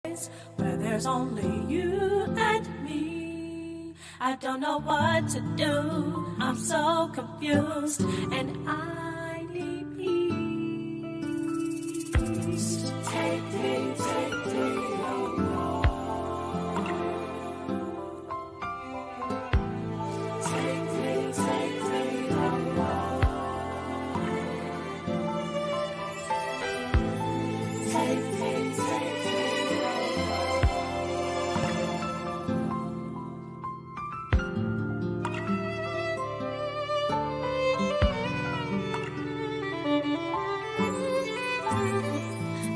Where there's only you and me. I don't know what to do. I'm so confused and I need peace. Take me home. Take me home. Take me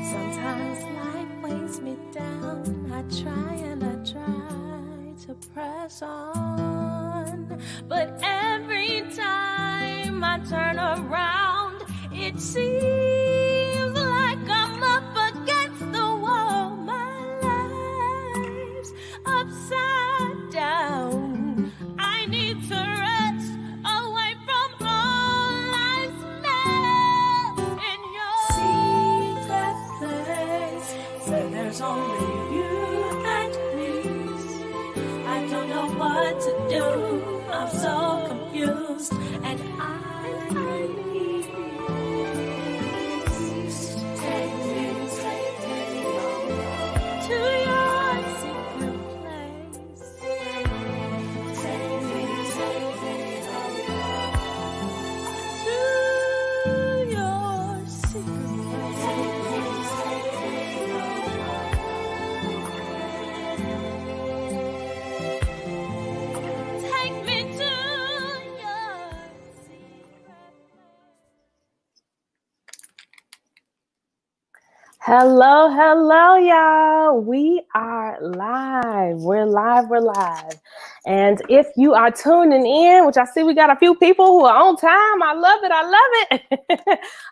Sometimes life weighs me down. I try to press on, but every time I turn around, it seems like I'm up against the wall. My life's upside down. I need to rest away from all life's mess in your secret place. Say there's only you and me. I don't know what to do. I'm so confused and I need peace. Take me to your secret place. Take me to your secret place. Take me to your secret place. Hello, y'all. We are live. We're live. And if you are tuning in, which I see we got a few people who are on time, I love it.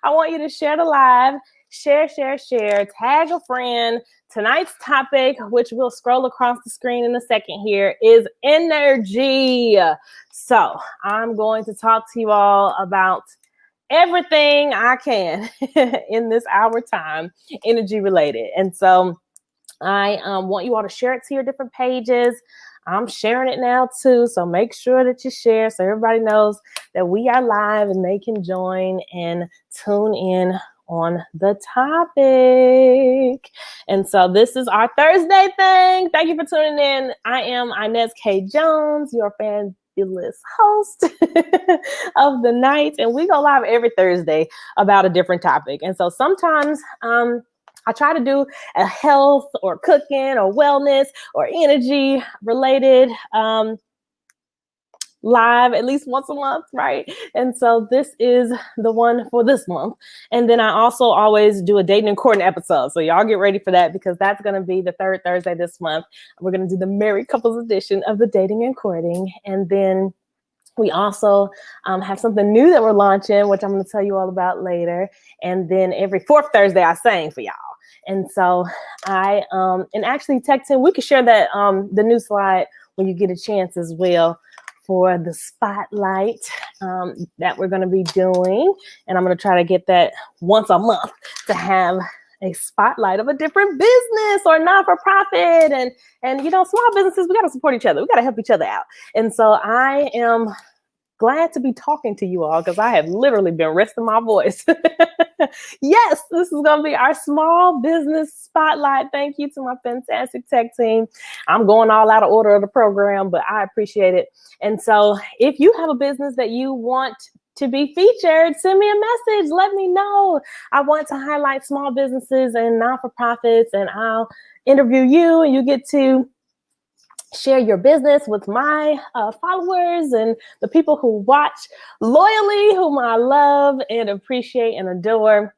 I want you to share the live, share, tag a friend. Tonight's topic, which we'll scroll across the screen in a second here, is energy. So I'm going to talk to you all about everything I can in this hour time, energy related. And so I want you all to share it to your different pages. I'm sharing it now too. So make sure that you share so everybody knows that we are live and they can join and tune in on the topic. And so this is our Thursday thing. Thank you for tuning in. I am Inez K. Jones, your fabulous host of the night. And we go live every Thursday about a different topic. And so sometimes I try to do a health or cooking or wellness or energy related live at least once a month, right? And so this is the one for this month. And then I also always do a dating and courting episode. So y'all get ready for that because that's going to be the third Thursday this month. We're going to do the married couples edition of the dating and courting. And then we also have something new that we're launching, which I'm going to tell you all about later. And then every fourth Thursday I sing for y'all. And so I, and actually tech team, we can share that, the new slide when you get a chance as well for the spotlight that we're going to be doing. And I'm going to try to get that once a month to have a spotlight of a different business or not-for-profit. And you know, small businesses, we got to support each other. We got to help each other out. And so I am glad to be talking to you all because I have literally been resting my voice. Yes, this is going to be our small business spotlight. Thank you to my fantastic tech team. I'm going all out of order of the program, but I appreciate it. And so if you have a business that you want to be featured, send me a message. Let me know. I want to highlight small businesses and not-for-profits, and I'll interview you, and you get to share your business with my followers and the people who watch loyally, whom I love and appreciate and adore.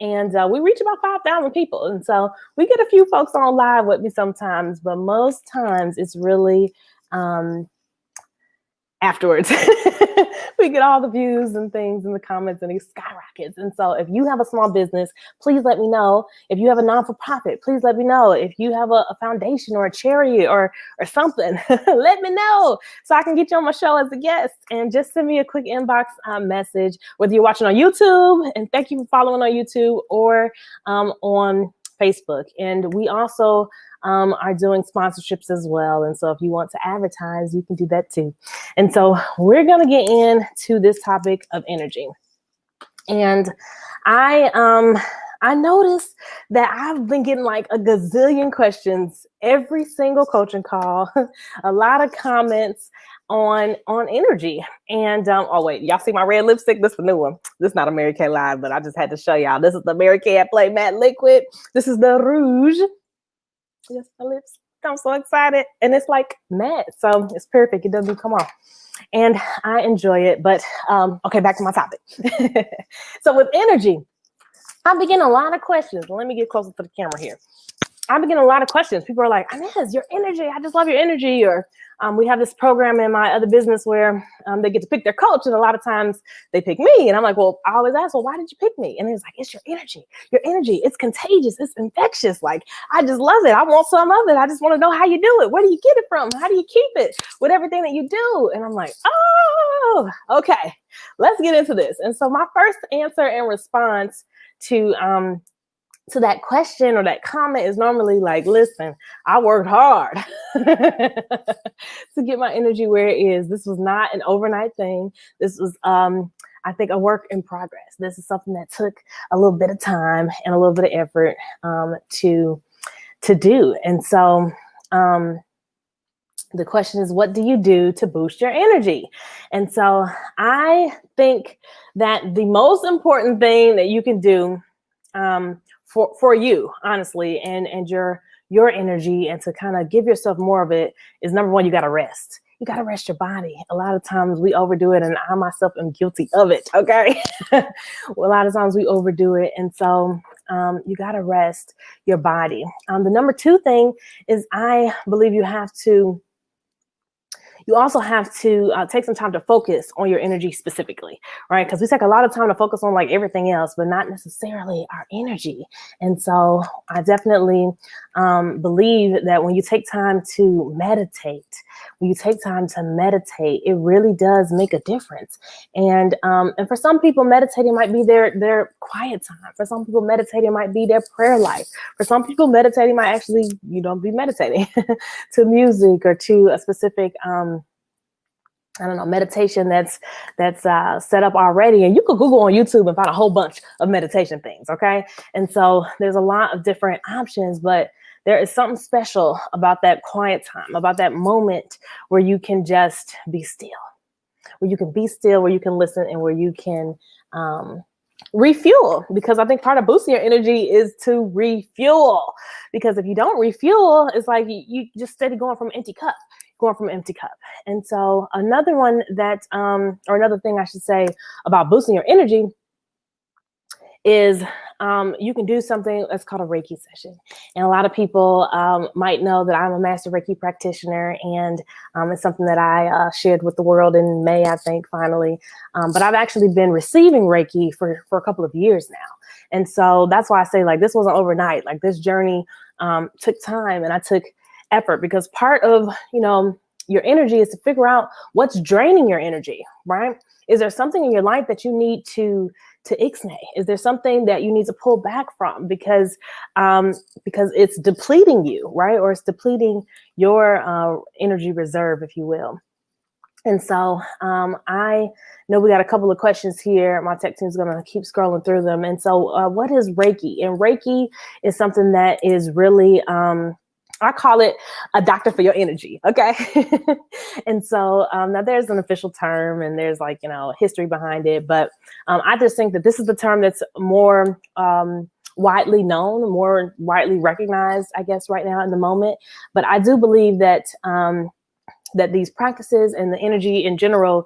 And we reach about 5,000 people. And so we get a few folks on live with me sometimes, but most times it's really afterwards. We get all the views and things in the comments and it skyrockets. And so if you have a small business, please let me know. If you have a non-for-profit, please let me know. If you have a foundation or a charity or something, let me know so I can get you on my show as a guest. And just send me a quick inbox message, whether you're watching on YouTube, and thank you for following on YouTube, or on Facebook. And we also are doing sponsorships as well. And so if you want to advertise, you can do that too. And so we're going to get into this topic of energy. And I noticed that I've been getting like a gazillion questions every single coaching call, a lot of comments on energy. And oh wait, y'all see my red lipstick? This is the new one. This is not a Mary Kay Live, but I just had to show y'all. This is the Mary Kay at Play Matte Liquid. This is the Rouge. Yes, my lips. I'm so excited. And it's like matte, so it's perfect. It doesn't come off. And I enjoy it. But okay, back to my topic. So with energy, I'm getting a lot of questions. Let me get closer to the camera here. I'm getting a lot of questions. People are like, Inez, your energy. I just love your energy. Or we have this program in my other business where they get to pick their coach. And a lot of times they pick me. And I'm like, well, I always ask, well, why did you pick me? And it's like, it's your energy. Your energy. It's contagious. It's infectious. Like, I just love it. I want some of it. I just want to know how you do it. Where do you get it from? How do you keep it with everything that you do? And I'm like, oh, okay, let's get into this. And so my first answer and response to that question or that comment is normally like, listen, I worked hard to get my energy where it is. This was not an overnight thing. This was, I think, a work in progress. This is something that took a little bit of time and a little bit of effort to do. And so the question is, what do you do to boost your energy? And so I think that the most important thing that you can do for you, honestly, and your energy, and to kind of give yourself more of it, is number one, you got to rest. You got to rest your body. A lot of times we overdo it, and I myself am guilty of it. Okay. Well, a lot of times we overdo it. And so you got to rest your body. The number two thing is, I believe you also have to take some time to focus on your energy specifically, right? Because we take a lot of time to focus on like everything else, but not necessarily our energy. And so I definitely believe that when you take time to meditate, it really does make a difference. And for some people, meditating might be their quiet time. For some people, meditating might be their prayer life. For some people, meditating might actually, be meditating to music or to a specific meditation that's set up already. And you could Google on YouTube and find a whole bunch of meditation things. Okay. And so there's a lot of different options, but there is something special about that quiet time, about that moment where you can just be still, where you can listen, and where you can refuel. Because I think part of boosting your energy is to refuel. Because if you don't refuel, it's like you just steady going from empty cup. And so another one that, or another thing I should say about boosting your energy is you can do something that's called a Reiki session. And a lot of people might know that I'm a master Reiki practitioner, and it's something that I shared with the world in May, I think, finally. But I've actually been receiving Reiki for a couple of years now. And so that's why I say, like, this wasn't overnight. Like, this journey took time, and I took effort, because part of, your energy is to figure out what's draining your energy, right? Is there something in your life that you need to ixnay? Is there something that you need to pull back from because it's depleting you, right? Or it's depleting your energy reserve, if you will. And so I know we got a couple of questions here. My tech team is going to keep scrolling through them. And so what is Reiki? And Reiki is something that is really, I call it a doctor for your energy. Okay. And so now there's an official term, and there's history behind it. But I just think that this is the term that's more widely known, more widely recognized, I guess, right now in the moment. But I do believe that that these practices and the energy in general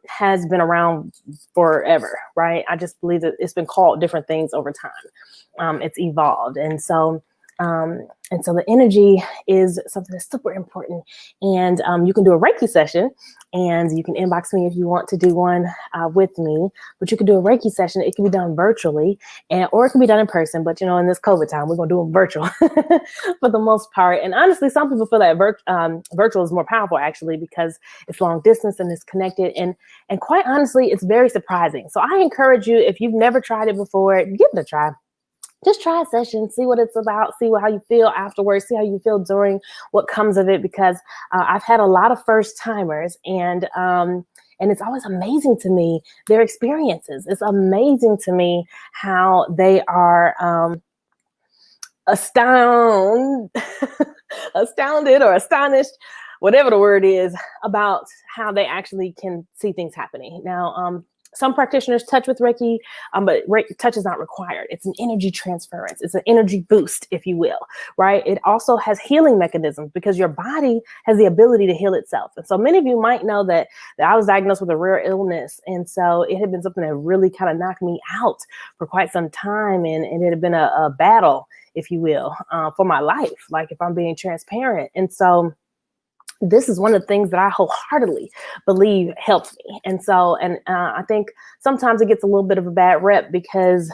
has been around forever, right? I just believe that it's been called different things over time. It's evolved. And so the energy is something that's super important. And you can do a Reiki session, and you can inbox me if you want to do one with me. But you can do a Reiki session. It can be done virtually, or it can be done in person. But in this COVID time, we're gonna do them virtual for the most part. And honestly, some people feel that virtual is more powerful, actually, because it's long distance and it's connected. And quite honestly, it's very surprising. So I encourage you, if you've never tried it before, give it a try. just try a session, see what it's about, see how you feel afterwards, see how you feel during what comes of it, because I've had a lot of first timers, and it's always amazing to me, their experiences. It's amazing to me how they are astounded or astonished, whatever the word is, about how they actually can see things happening. Now, some practitioners touch with Reiki, but touch is not required. It's an energy transference. It's an energy boost, if you will, right? It also has healing mechanisms because your body has the ability to heal itself. And so many of you might know that I was diagnosed with a rare illness. And so it had been something that really kind of knocked me out for quite some time. And it had been a battle, if you will, for my life, like if I'm being transparent. And so this is one of the things that I wholeheartedly believe helps me. And so, I think sometimes it gets a little bit of a bad rep because,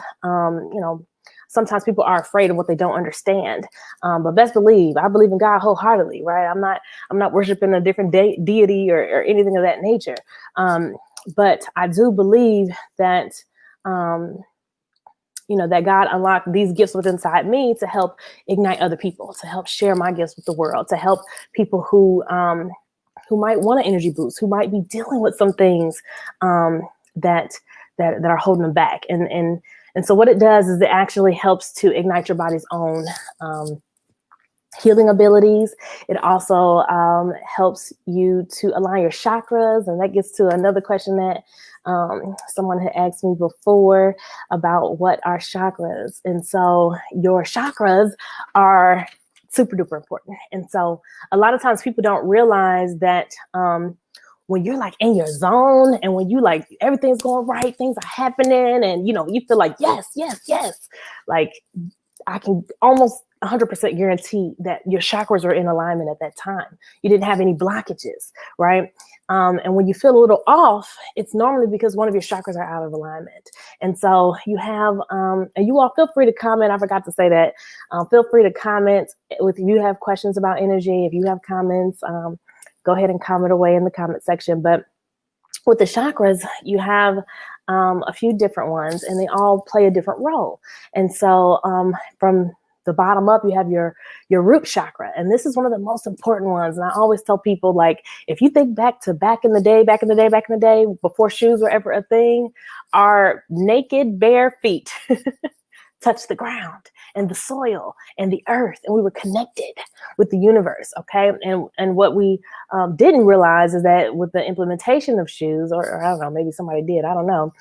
sometimes people are afraid of what they don't understand. But best believe, I believe in God wholeheartedly, right? I'm not worshiping a different deity or anything of that nature. But I do believe that, that God unlocked these gifts within inside me to help ignite other people, to help share my gifts with the world, to help people who might want an energy boost, who might be dealing with some things that are holding them back. And so what it does is it actually helps to ignite your body's own healing abilities. It also helps you to align your chakras. And that gets to another question that someone had asked me before about what are chakras. And so your chakras are super duper important. And so a lot of times people don't realize that when you're like in your zone and when you like everything's going right, things are happening, and you feel like yes, like I can almost 100% guarantee that your chakras are in alignment at that time. You didn't have any blockages, right? And when you feel a little off, it's normally because one of your chakras are out of alignment. And so you have, and you all feel free to comment. I forgot to say that. Feel free to comment if you have questions about energy. If you have comments, go ahead and comment away in the comment section. But with the chakras, you have a few different ones, and they all play a different role. And so from the bottom up, you have your root chakra. And this is one of the most important ones. And I always tell people, like, if you think back in the day, before shoes were ever a thing, our naked, bare feet touched the ground and the soil and the earth, and we were connected with the universe. Okay. And what we didn't realize is that with the implementation of shoes, or I don't know, maybe somebody did, I don't know.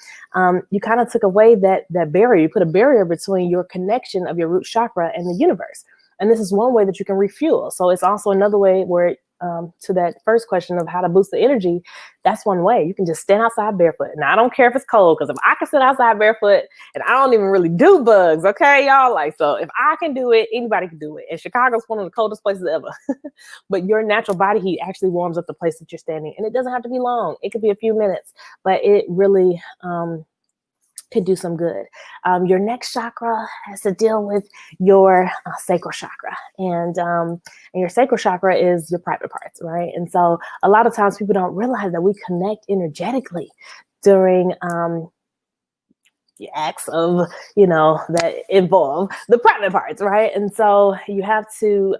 You kind of took away that barrier. You put a barrier between your connection of your root chakra and the universe. And this is one way that you can refuel. So it's also another way where, to that first question of how to boost the energy, that's one way. You can just stand outside barefoot. Now, I don't care if it's cold, because if I can sit outside barefoot, and I don't even really do bugs, okay, y'all? Like, so if I can do it, anybody can do it. And Chicago's one of the coldest places ever. But your natural body heat actually warms up the place that you're standing. And it doesn't have to be long. It could be a few minutes, but it really could do some good. Your next chakra has to deal with your sacral chakra, and your sacral chakra is your private parts, right? And so a lot of times people don't realize that we connect energetically during the acts of, that involve the private parts, right? And so you have to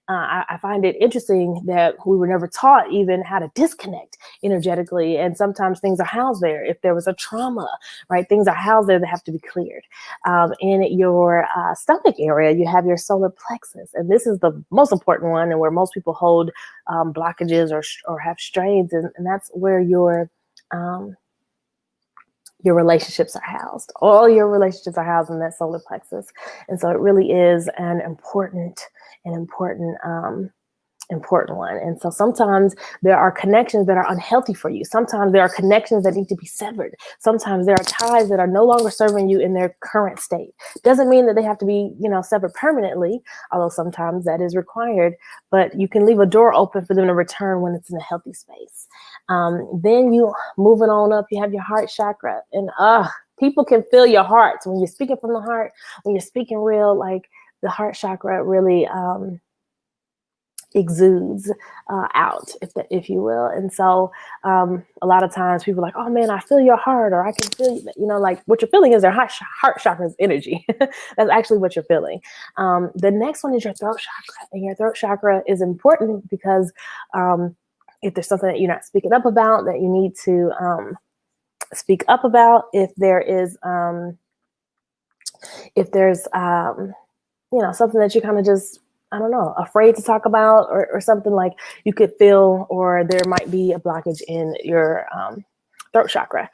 I find it interesting that we were never taught even how to disconnect energetically. And sometimes things are housed there. If there was a trauma, right, things are housed there that have to be cleared. In your stomach area, you have your solar plexus. And this is the most important one, and where most people hold blockages or have strains. And that's where your relationships are housed. All your relationships are housed in that solar plexus. And so it really is an important one. And so sometimes there are connections that are unhealthy for you. Sometimes there are connections that need to be severed. Sometimes there are ties that are no longer serving you in their current state. Doesn't mean that they have to be, severed permanently, although sometimes that is required, but you can leave a door open for them to return when it's in a healthy space. Then you moving on up, you have your heart chakra, and people can feel your heart. So when you're speaking from the heart, when you're speaking real, like the heart chakra really exudes out, if you will. And so a lot of times people are like, oh man, I feel your heart, or I can feel, like what you're feeling is their heart chakra's energy. That's actually what you're feeling. The next one is your throat chakra, and your throat chakra is important because if there's something that you're not speaking up about that you need to speak up about, if there's something that you kind of just, I don't know, afraid to talk about, or something, like you could feel, or there might be a blockage in your throat chakra.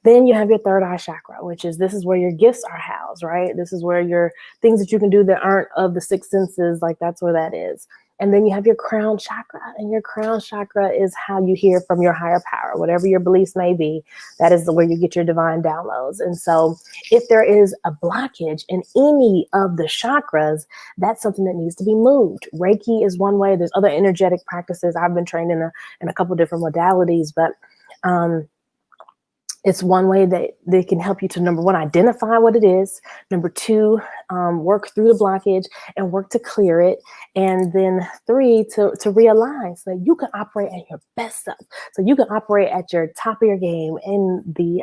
Then you have your third eye chakra, this is where your gifts are housed, right? This is where your things that you can do that aren't of the six senses, like that's where that is. And then you have your crown chakra, and your crown chakra is how you hear from your higher power, whatever your beliefs may be. That is where you get your divine downloads. And so if there is a blockage in any of the chakras, that's something that needs to be moved. Reiki is one way. There's other energetic practices. I've been trained in a couple different modalities, but it's one way that they can help you to, number one, identify what it is. Number two, work through the blockage and work to clear it. And then three, to realign so that you can operate at your best self. So you can operate at your top of your game in the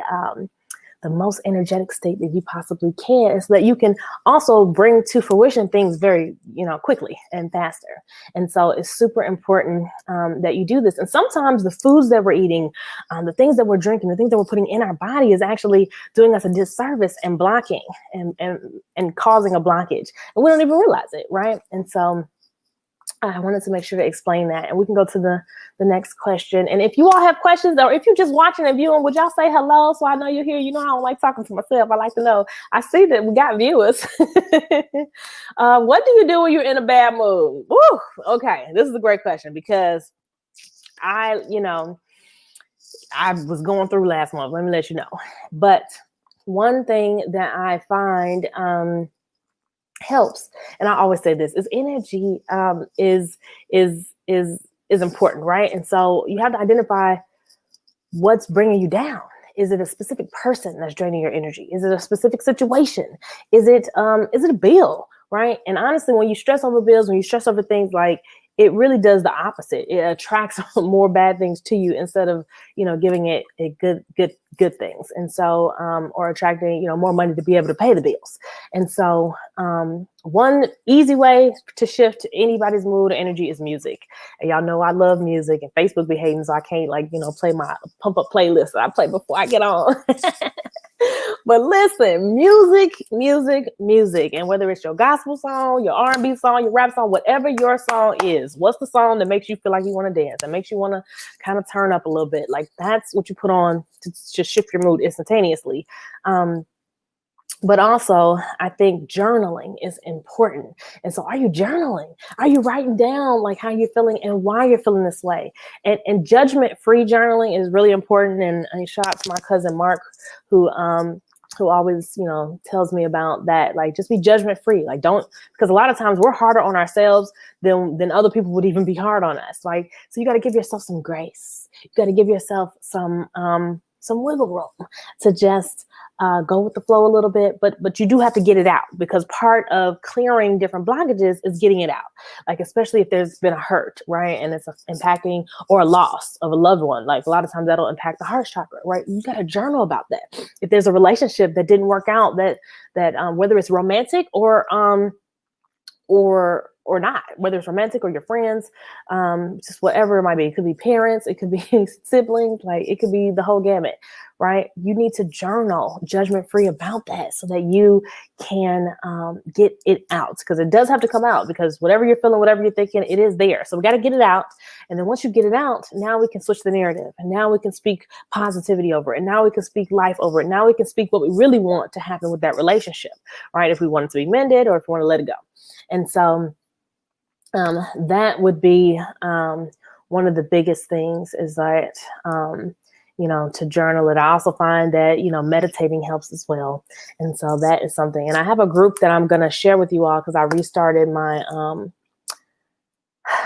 most energetic state that you possibly can, so that you can also bring to fruition things very, quickly and faster. And so it's super important that you do this. And sometimes the foods that we're eating, the things that we're drinking, the things that we're putting in our body is actually doing us a disservice and blocking and causing a blockage. And we don't even realize it, right? And so I wanted to make sure to explain that, and we can go to the next question. And if you all have questions, or if you're just watching and viewing, would y'all say hello so I know you're here? I don't like talking to myself. I like to know. I see that we got viewers. What do you do when you're in a bad mood? Woo! Okay, this is a great question, because I was going through last month. Let me let you know. But one thing that I find helps, and I always say this, is energy is important, right? And so you have to identify what's bringing you down. Is it a specific person that's draining your energy? Is it a specific situation? Is it a bill, right? And honestly, when you stress over bills, when you stress over things, like, it really does the opposite. It attracts more bad things to you instead of, giving it a good things. And so, or attracting, more money to be able to pay the bills. And so, one easy way to shift anybody's mood or energy is music. And y'all know I love music, and Facebook be hating, so I can't play my pump up playlist that I play before I get on. But listen, music. And whether it's your gospel song, your R&B song, your rap song, whatever your song is, what's the song that makes you feel like you want to dance, that makes you want to kind of turn up a little bit? Like, that's what you put on to just shift your mood instantaneously. But also, I think journaling is important. And so, are you journaling? Are you writing down like how you're feeling and why you're feeling this way? And judgment-free journaling is really important. And shout out to my cousin Mark, who always, tells me about that. Like, just be judgment-free. Like, don't, because a lot of times we're harder on ourselves than other people would even be hard on us. Like, so you got to give yourself some grace. You got to give yourself some wiggle room to just go with the flow a little bit, but you do have to get it out, because part of clearing different blockages is getting it out. Like, especially if there's been a hurt, right? And it's impacting, or a loss of a loved one. Like, a lot of times that'll impact the heart chakra, right? You got to journal about that. If there's a relationship that didn't work out, that whether it's romantic or not, whether it's romantic or your friends, just whatever it might be. It could be parents, it could be siblings, like it could be the whole gamut, right? You need to journal judgment-free about that so that you can get it out, because it does have to come out, because whatever you're feeling, whatever you're thinking, it is there. So we got to get it out. And then once you get it out, now we can switch the narrative, and now we can speak positivity over it. And now we can speak life over it. Now we can speak what we really want to happen with that relationship, right? If we want it to be mended, or if we want to let it go. And so that would be one of the biggest things, is that, to journal it. I also find that, meditating helps as well. And so that is something. And I have a group that I'm going to share with you all, because I restarted my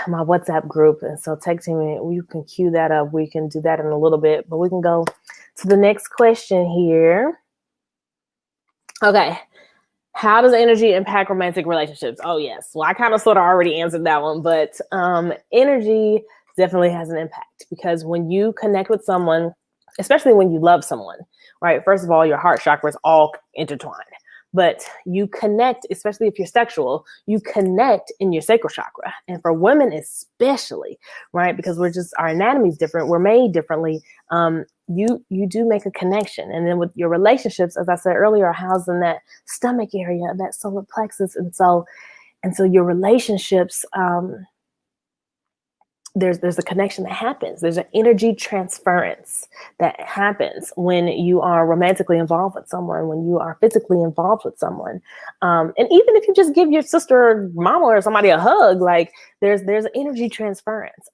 my WhatsApp group. And so text me, you can cue that up. We can do that in a little bit, but we can go to the next question here. Okay. How does energy impact romantic relationships? Oh, yes. Well, I kind of sort of already answered that one, but energy definitely has an impact, because when you connect with someone, especially when you love someone, right? First of all, your heart chakra is all intertwined, but you connect, especially if you're sexual, you connect in your sacral chakra. And for women especially, right? Because our anatomy is different. We're made differently. You do make a connection. And then with your relationships, as I said earlier, are housed in that stomach area, that solar plexus. And so your relationships, there's a connection that happens. There's an energy transference that happens when you are romantically involved with someone, when you are physically involved with someone. And even if you just give your sister or mama or somebody a hug, like there's an energy transference.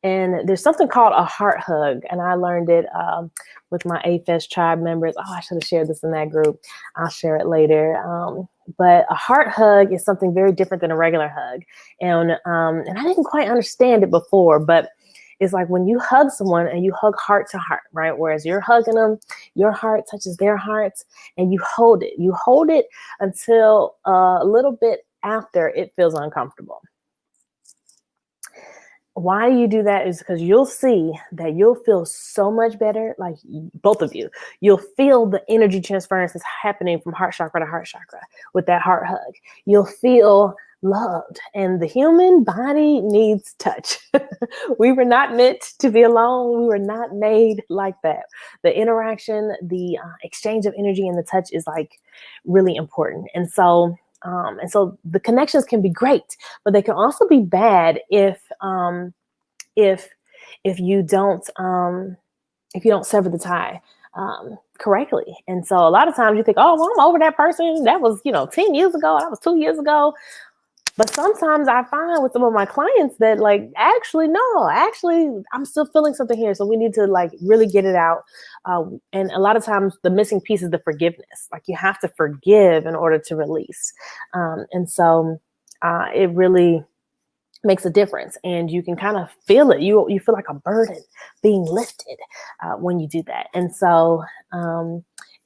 And there's something called a heart hug. And I learned it with my AFES tribe members. Oh, I should have shared this in that group. I'll share it later. But a heart hug is something very different than a regular hug. And I didn't quite understand it before, but it's like when you hug someone and you hug heart to heart, right? Whereas you're hugging them, your heart touches their hearts, and you hold it. You hold it until a little bit after it feels uncomfortable. Why you do that is because you'll see that you'll feel so much better, like both of you. You'll feel the energy transference that's happening from heart chakra to heart chakra with that heart hug. You'll feel loved, and the human body needs touch. We were not meant to be alone. We were not made like that. The interaction, the exchange of energy and the touch is like really important. And so the connections can be great, but they can also be bad if you don't sever the tie correctly. And so a lot of times you think, oh, well, I'm over that person. That was 10 years ago. That was 2 years ago. But sometimes I find with some of my clients that actually I'm still feeling something here. So we need to really get it out. And a lot of times the missing piece is the forgiveness. You have to forgive in order to release. And so it really makes a difference, and you can kind of feel it. You feel like a burden being lifted when you do that. And so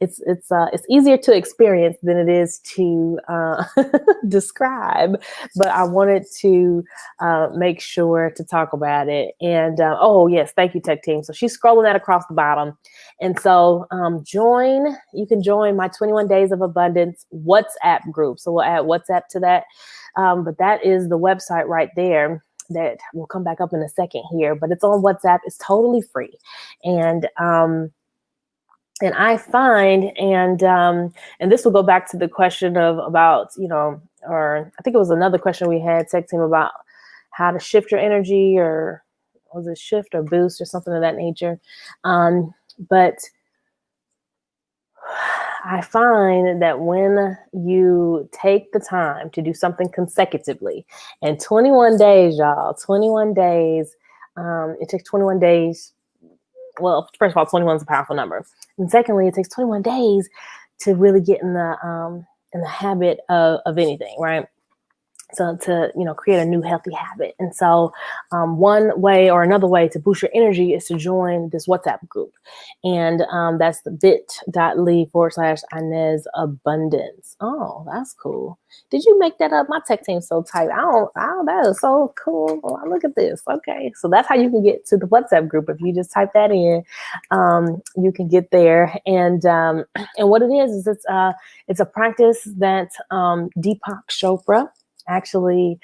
it's easier to experience than it is to describe, but I wanted to make sure to talk about it. And oh yes, thank you, Tech Team. So she's scrolling that across the bottom. And so you can join my 21 Days of Abundance WhatsApp group. So we'll add WhatsApp to that. But that is the website right there that will come back up in a second here, but it's on WhatsApp. It's totally free. And I find, and this will go back to the question about, or I think it was another question we had, Tech Team, about how to shift your energy, or was it shift or boost or something of that nature. But I find that when you take the time to do something consecutively, and 21 days, y'all, 21 days, it takes 21 days. Well, first of all, 21 is a powerful number. And secondly, it takes 21 days to really get in the habit of anything, right? So to, create a new healthy habit. And so one way or another way to boost your energy is to join this WhatsApp group. And that's the bit.ly/Inez Abundance. Oh, that's cool. Did you make that up? My tech team's so tight. That is so cool. Oh, look at this. Okay. So that's how you can get to the WhatsApp group. If you just type that in, you can get there. And what it is it's a practice that Deepak Chopra actually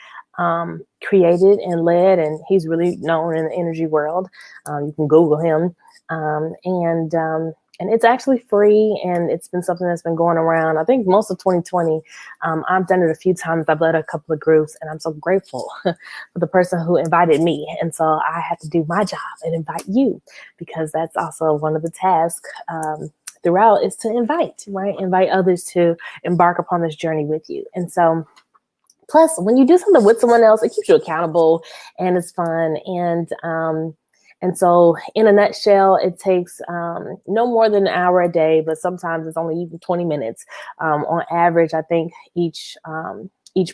created and led, and he's really known in the energy world. You can Google him, and it's actually free, and it's been something that's been going around, I think, most of 2020. I've done it a few times. I've led a couple of groups, and I'm so grateful for the person who invited me. And so I had to do my job and invite you, because that's also one of the tasks throughout, is to invite others to embark upon this journey with you. And so plus, when you do something with someone else, it keeps you accountable, and it's fun. And so in a nutshell, it takes no more than an hour a day, but sometimes it's only even 20 minutes. On average, I think each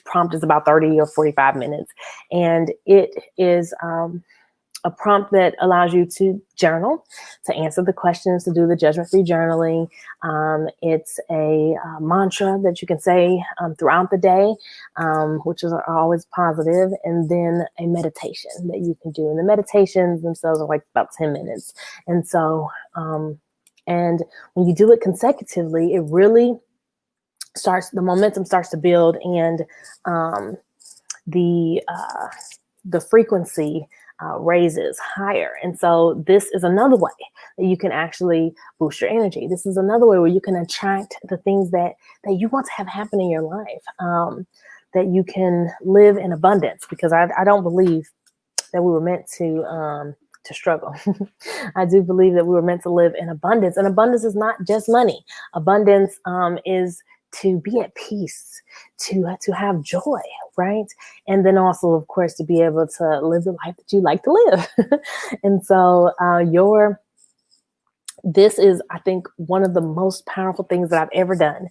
prompt is about 30 or 45 minutes. And it is a prompt that allows you to journal, to answer the questions, to do the judgment-free journaling. It's a mantra that you can say throughout the day, which is always positive, and then a meditation that you can do. And the meditations themselves are like about 10 minutes. And so, and when you do it consecutively, it really the momentum starts to build, and the frequency raises higher. And so this is another way that you can actually boost your energy. This is another way where you can attract the things that you want to have happen in your life, that you can live in abundance, because I don't believe that we were meant to struggle. I do believe that we were meant to live in abundance, and abundance is not just money. Abundance is to be at peace, to have joy, right? And then also, of course, to be able to live the life that you like to live. And so this is, I think, one of the most powerful things that I've ever done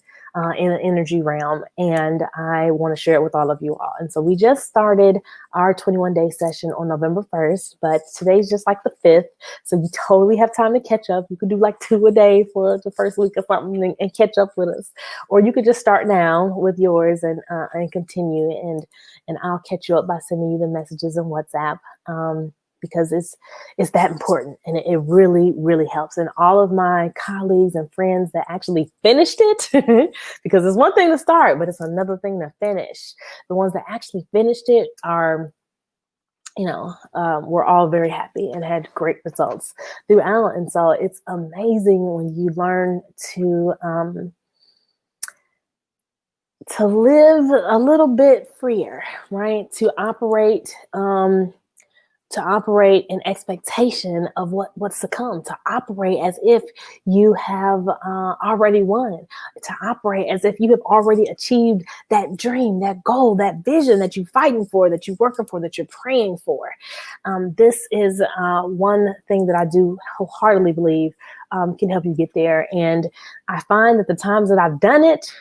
in the energy realm. And I want to share it with all of you all. And so we just started our 21-day session on November 1st, but today's just like the 5th. So you totally have time to catch up. You could do like 2 a day for the first week or something and catch up with us. Or you could just start now with yours and continue. And I'll catch you up by sending you the messages in WhatsApp. Because it's that important, and it really, really helps. And all of my colleagues and friends that actually finished it, because it's one thing to start, but it's another thing to finish. The ones that actually finished it are, we're all very happy and had great results throughout. And so it's amazing when you learn to live a little bit freer, right? To operate in expectation of what's to come, to operate as if you have already won, to operate as if you have already achieved that dream, that goal, that vision that you're fighting for, that you're working for, that you're praying for. This is one thing that I do wholeheartedly believe can help you get there. And I find that the times that I've done it,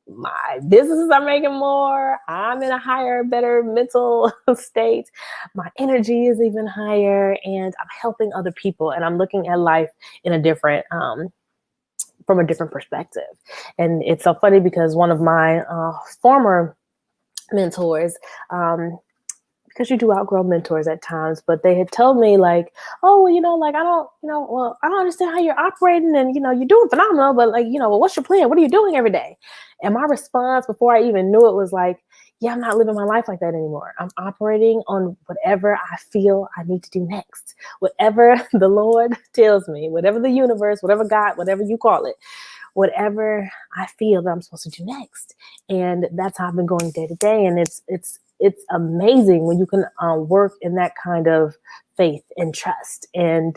my businesses are making more. I'm in a higher, better mental state. My energy is even higher, and I'm helping other people, and I'm looking at life in a different, from a different perspective. And it's so funny because one of my former mentors, because you do outgrow mentors at times, but they had told me like, oh, well, I don't understand how you're operating, and, you're doing phenomenal, but well, what's your plan? What are you doing every day? And my response before I even knew it was like, yeah, I'm not living my life like that anymore. I'm operating on whatever I feel I need to do next, whatever the Lord tells me, whatever the universe, whatever God, whatever you call it, whatever I feel that I'm supposed to do next. And that's how I've been going day to day. And it's amazing when you can work in that kind of faith and trust and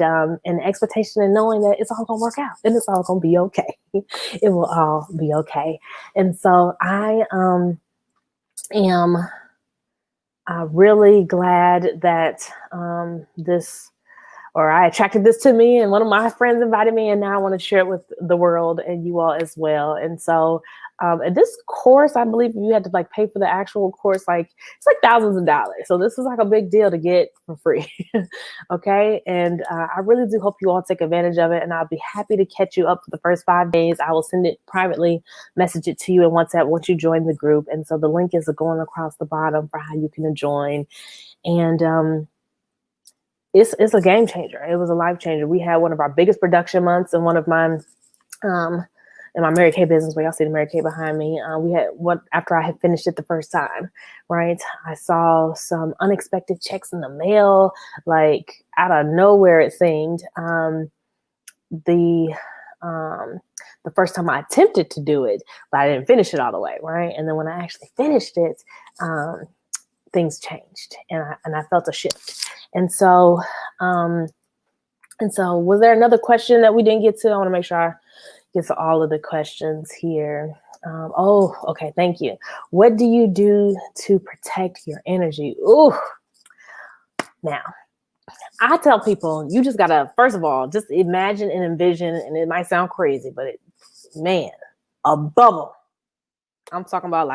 expectation, and knowing that it's all going to work out and it's all going to be okay. It will all be okay. And so I am really glad that I attracted this to me, and one of my friends invited me, and now I want to share it with the world and you all as well. And so and this course, I believe you had to pay for the actual course, it's thousands of dollars. So this is a big deal to get for free. Okay. And I really do hope you all take advantage of it. And I'll be happy to catch you up for the first 5 days. I will send it privately, message it to you in WhatsApp once you join the group. And so the link is going across the bottom for how you can join. And it's a game changer. It was a life changer. We had one of our biggest production months, and one of mine, in my Mary Kay business, where y'all see the Mary Kay behind me, we had one after I had finished it the first time, right? I saw some unexpected checks in the mail, out of nowhere, it seemed. The first time I attempted to do it, but I didn't finish it all the way, right? And then when I actually finished it, things changed, and I felt a shift. And so was there another question that we didn't get to? I want to make sure I get to all of the questions here. Okay. Thank you. What do you do to protect your energy? Ooh. Now, I tell people, you just gotta, first of all, just imagine and envision, and it might sound crazy, but a bubble. I'm talking about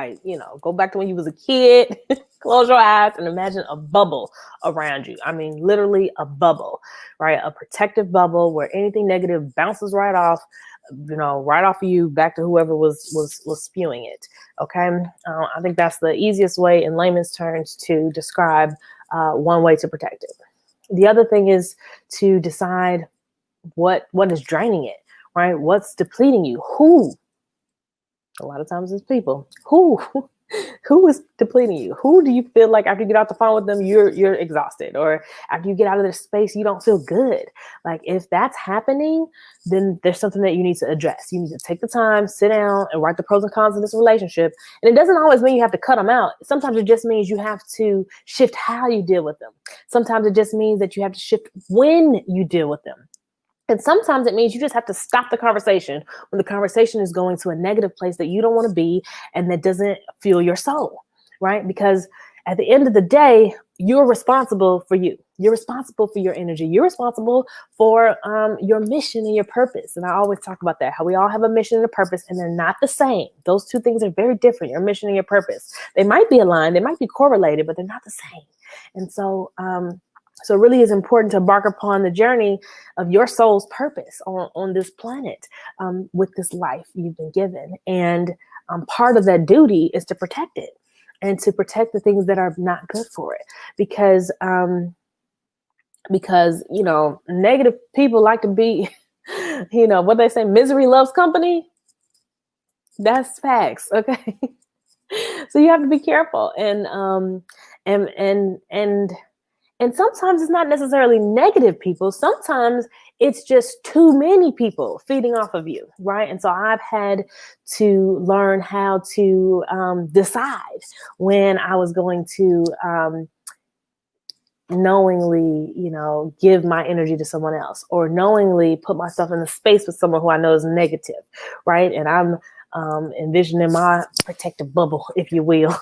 go back to when you was a kid Close your eyes and imagine a bubble around you. I mean, literally a bubble, right? A protective bubble where anything negative bounces right off, right off of you back to whoever was spewing it. Okay. I think that's the easiest way in layman's terms to describe one way to protect it. The other thing is to decide what is draining it, right? What's depleting you? Who? A lot of times it's people. Who is depleting you? Who do you feel like after you get off the phone with them, you're exhausted, or after you get out of their space, you don't feel good? Like if that's happening, then there's something that you need to address. You need to take the time, sit down and write the pros and cons of this relationship. And it doesn't always mean you have to cut them out. Sometimes it just means you have to shift how you deal with them. Sometimes it just means that you have to shift when you deal with them. And sometimes it means you just have to stop the conversation when the conversation is going to a negative place that you don't want to be and that doesn't fuel your soul, right? Because at the end of the day, you're responsible for you. You're responsible for your energy. You're responsible for your mission and your purpose. And I always talk about that, how we all have a mission and a purpose, and they're not the same. Those two things are very different, your mission and your purpose. They might be aligned, they might be correlated, but they're not the same. And so it really is important to embark upon the journey of your soul's purpose on this planet with this life you've been given. And part of that duty is to protect it and to protect the things that are not good for it. Because negative people like to be, what they say, misery loves company. That's facts. Okay. So you have to be careful. And sometimes it's not necessarily negative people. Sometimes it's just too many people feeding off of you, right? And so I've had to learn how to decide when I was going to knowingly, give my energy to someone else, or knowingly put myself in a space with someone who I know is negative, right? And I'm envisioning my protective bubble, if you will,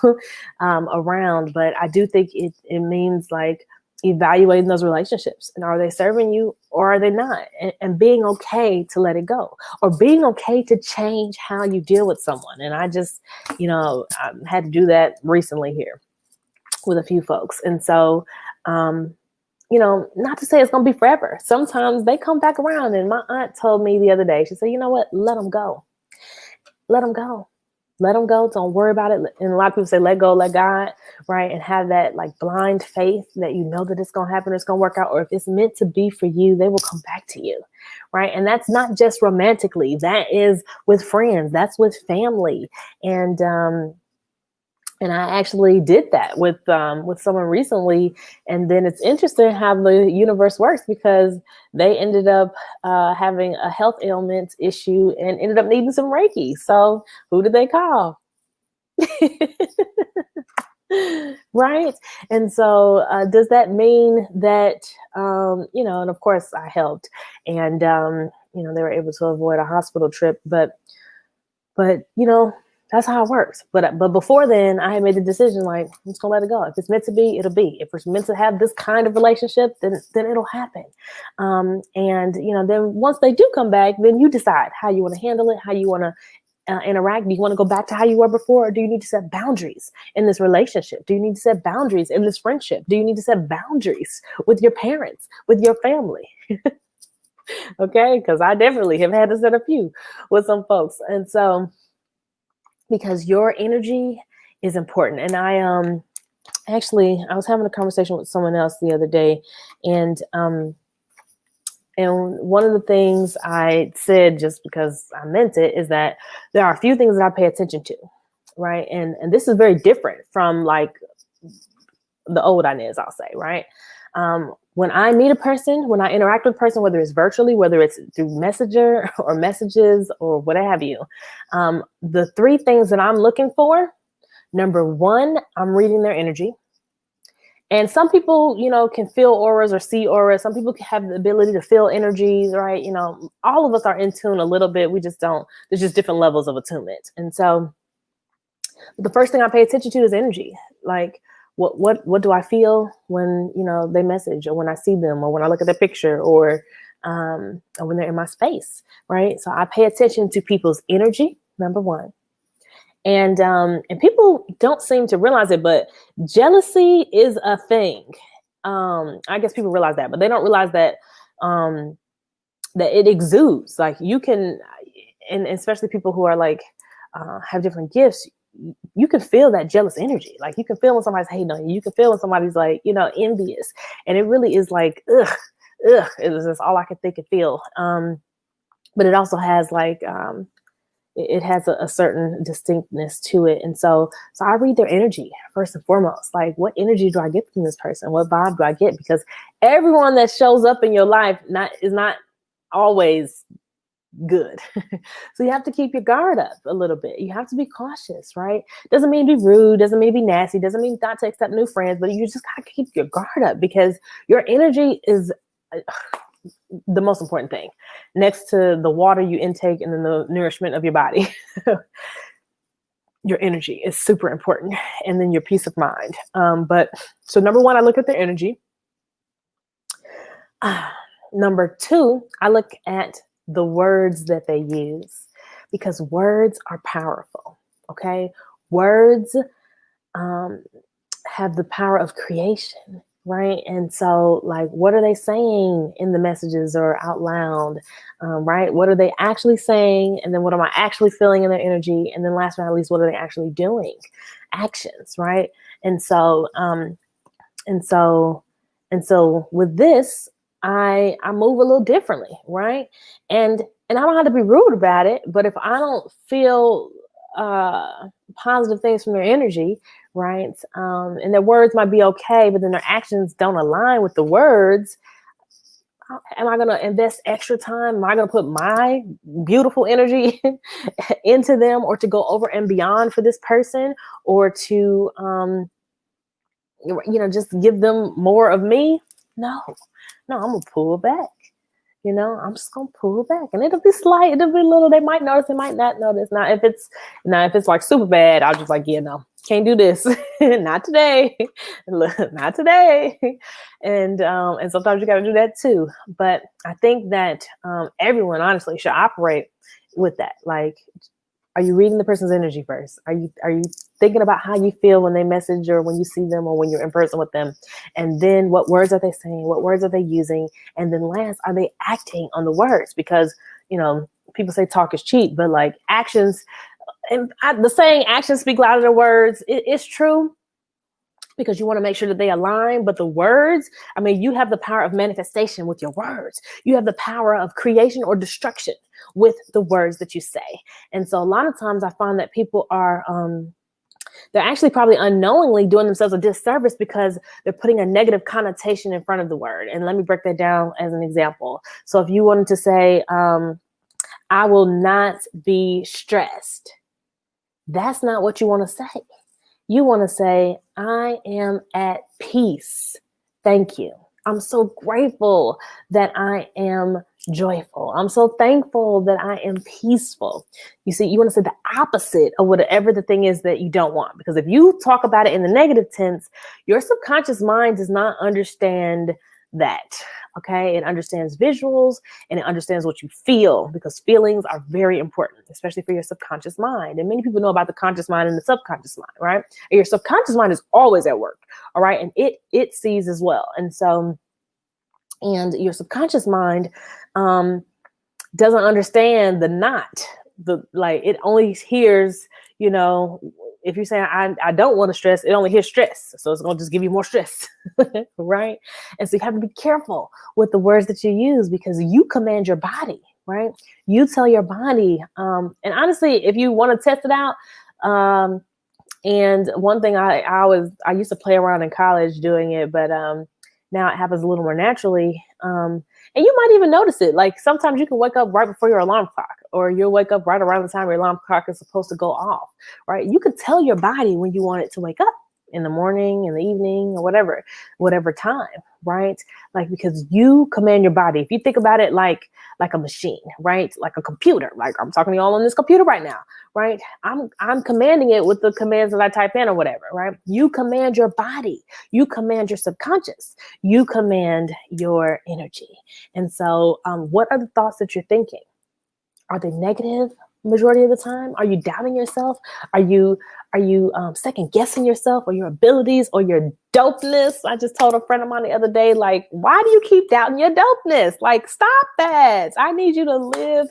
around. But I do think it means like evaluating those relationships, and are they serving you or are they not? And being okay to let it go, or being okay to change how you deal with someone. And I just, I had to do that recently here with a few folks. And so, not to say it's going to be forever. Sometimes they come back around. And my aunt told me the other day, she said, you know what? Let them go. Let them go. Let them go. Don't worry about it. And a lot of people say, let go, let God, right? And have that like blind faith that that it's going to happen, it's going to work out. Or if it's meant to be for you, they will come back to you, right? And that's not just romantically. That is with friends. That's with family. And I actually did that with someone recently. And then it's interesting how the universe works, because they ended up having a health ailment issue and ended up needing some Reiki. So who did they call? Right. And so does that mean that, and of course I helped, and, they were able to avoid a hospital trip, but that's how it works. But before then, I had made the decision, like, I'm just gonna let it go. If it's meant to be, it'll be. If it's meant to have this kind of relationship, then it'll happen. And then once they do come back, then you decide how you want to handle it, how you want to interact. Do you want to go back to how you were before, or do you need to set boundaries in this relationship? Do you need to set boundaries in this friendship? Do you need to set boundaries with your parents, with your family? Okay, because I definitely have had to set a few with some folks, and so. Because your energy is important. And I was having a conversation with someone else the other day, and one of the things I said, just because I meant it, is that there are a few things that I pay attention to, right? And this is very different from like the old Inez, I'll say, right? When I meet a person, when I interact with a person, whether it's virtually, whether it's through Messenger or messages or what have you, the three things that I'm looking for: number one, I'm reading their energy. And some people, can feel auras or see auras. Some people have the ability to feel energies, right? All of us are in tune a little bit. We just don't. There's just different levels of attunement. And so the first thing I pay attention to is energy. Like, what do I feel when, they message, or when I see them, or when I look at their picture, or when they're in my space, right? So I pay attention to people's energy, number one. And people don't seem to realize it, but jealousy is a thing. I guess people realize that, but they don't realize that that it exudes. Like you can, and especially people who are like have different gifts. You can feel that jealous energy. Like you can feel when somebody's hating on you. You can feel when somebody's like, envious. And it really is like, ugh. It was just all I could think and feel. But it also has like, it has a certain distinctness to it. And so I read their energy first and foremost. Like, what energy do I get from this person? What vibe do I get? Because everyone that shows up in your life is not always good. So you have to keep your guard up a little bit. You have to be cautious, right? Doesn't mean be rude, doesn't mean be nasty, doesn't mean not to accept new friends, but you just gotta keep your guard up because your energy is the most important thing next to the water you intake and then the nourishment of your body. Your energy is super important, and then your peace of mind. But so number one, I look at their energy. Number two, I look at the words that they use, because words are powerful. Okay. Words have the power of creation, right? And so like, what are they saying in the messages or out loud, right? What are they actually saying? And then what am I actually feeling in their energy? And then last but not least, what are they actually doing? Actions, right? And so with this, I move a little differently, right? And I don't have to be rude about it, but if I don't feel positive things from their energy, right? And their words might be okay, but then their actions don't align with the words. Am I going to invest extra time? Am I going to put my beautiful energy into them, or to go over and beyond for this person, or to, just give them more of me? No, I'm going to pull back. I'm just going to pull back, and it'll be slight. It'll be little. They might notice, they might not notice. Now, if it's like super bad, I'll just like, no, can't do this. Not today. Not today. And sometimes you got to do that too. But I think that everyone honestly should operate with that. Like, are you reading the person's energy first? Are you thinking about how you feel when they message, or when you see them, or when you're in person with them? And then what words are they saying? What words are they using? And then last, are they acting on the words? Because, people say talk is cheap, but like actions, and the saying actions speak louder than words, it's true, because you want to make sure that they align. But the words, you have the power of manifestation with your words. You have the power of creation or destruction with the words that you say. And so a lot of times I find that people are, they're actually probably unknowingly doing themselves a disservice, because they're putting a negative connotation in front of the word. And let me break that down as an example. So if you wanted to say, I will not be stressed, that's not what you want to say. You want to say, I am at peace. Thank you. I'm so grateful that I am joyful. I'm so thankful that I am peaceful. You see, you want to say the opposite of whatever the thing is that you don't want. Because if you talk about it in the negative tense, your subconscious mind does not understand that. Okay. It understands visuals, and it understands what you feel, because feelings are very important, especially for your subconscious mind. And many people know about the conscious mind and the subconscious mind, right? And your subconscious mind is always at work. All right. And it sees as well. And so, and your subconscious mind doesn't understand the not, it only hears, if you're saying, I don't want to stress, it only hears stress. So it's going to just give you more stress. Right. And so you have to be careful with the words that you use, because you command your body, right? You tell your body. And honestly, if you want to test it out, and one thing I used to play around in college doing it, but now it happens a little more naturally. And you might even notice it. Like sometimes you can wake up right before your alarm clock, or you'll wake up right around the time your alarm clock is supposed to go off, right? You can tell your body when you want it to wake up, in the morning, in the evening, or whatever time, right? Like, because you command your body. If you think about it like a machine, right? Like a computer, like I'm talking to you all on this computer right now, right? I'm commanding it with the commands that I type in or whatever, right? You command your body, you command your subconscious, you command your energy. And so what are the thoughts that you're thinking? Are they negative majority of the time? Are you doubting yourself? Are you second guessing yourself or your abilities or your dopeness? I just told a friend of mine the other day, like, why do you keep doubting your dopeness? Like, stop that. I need you to live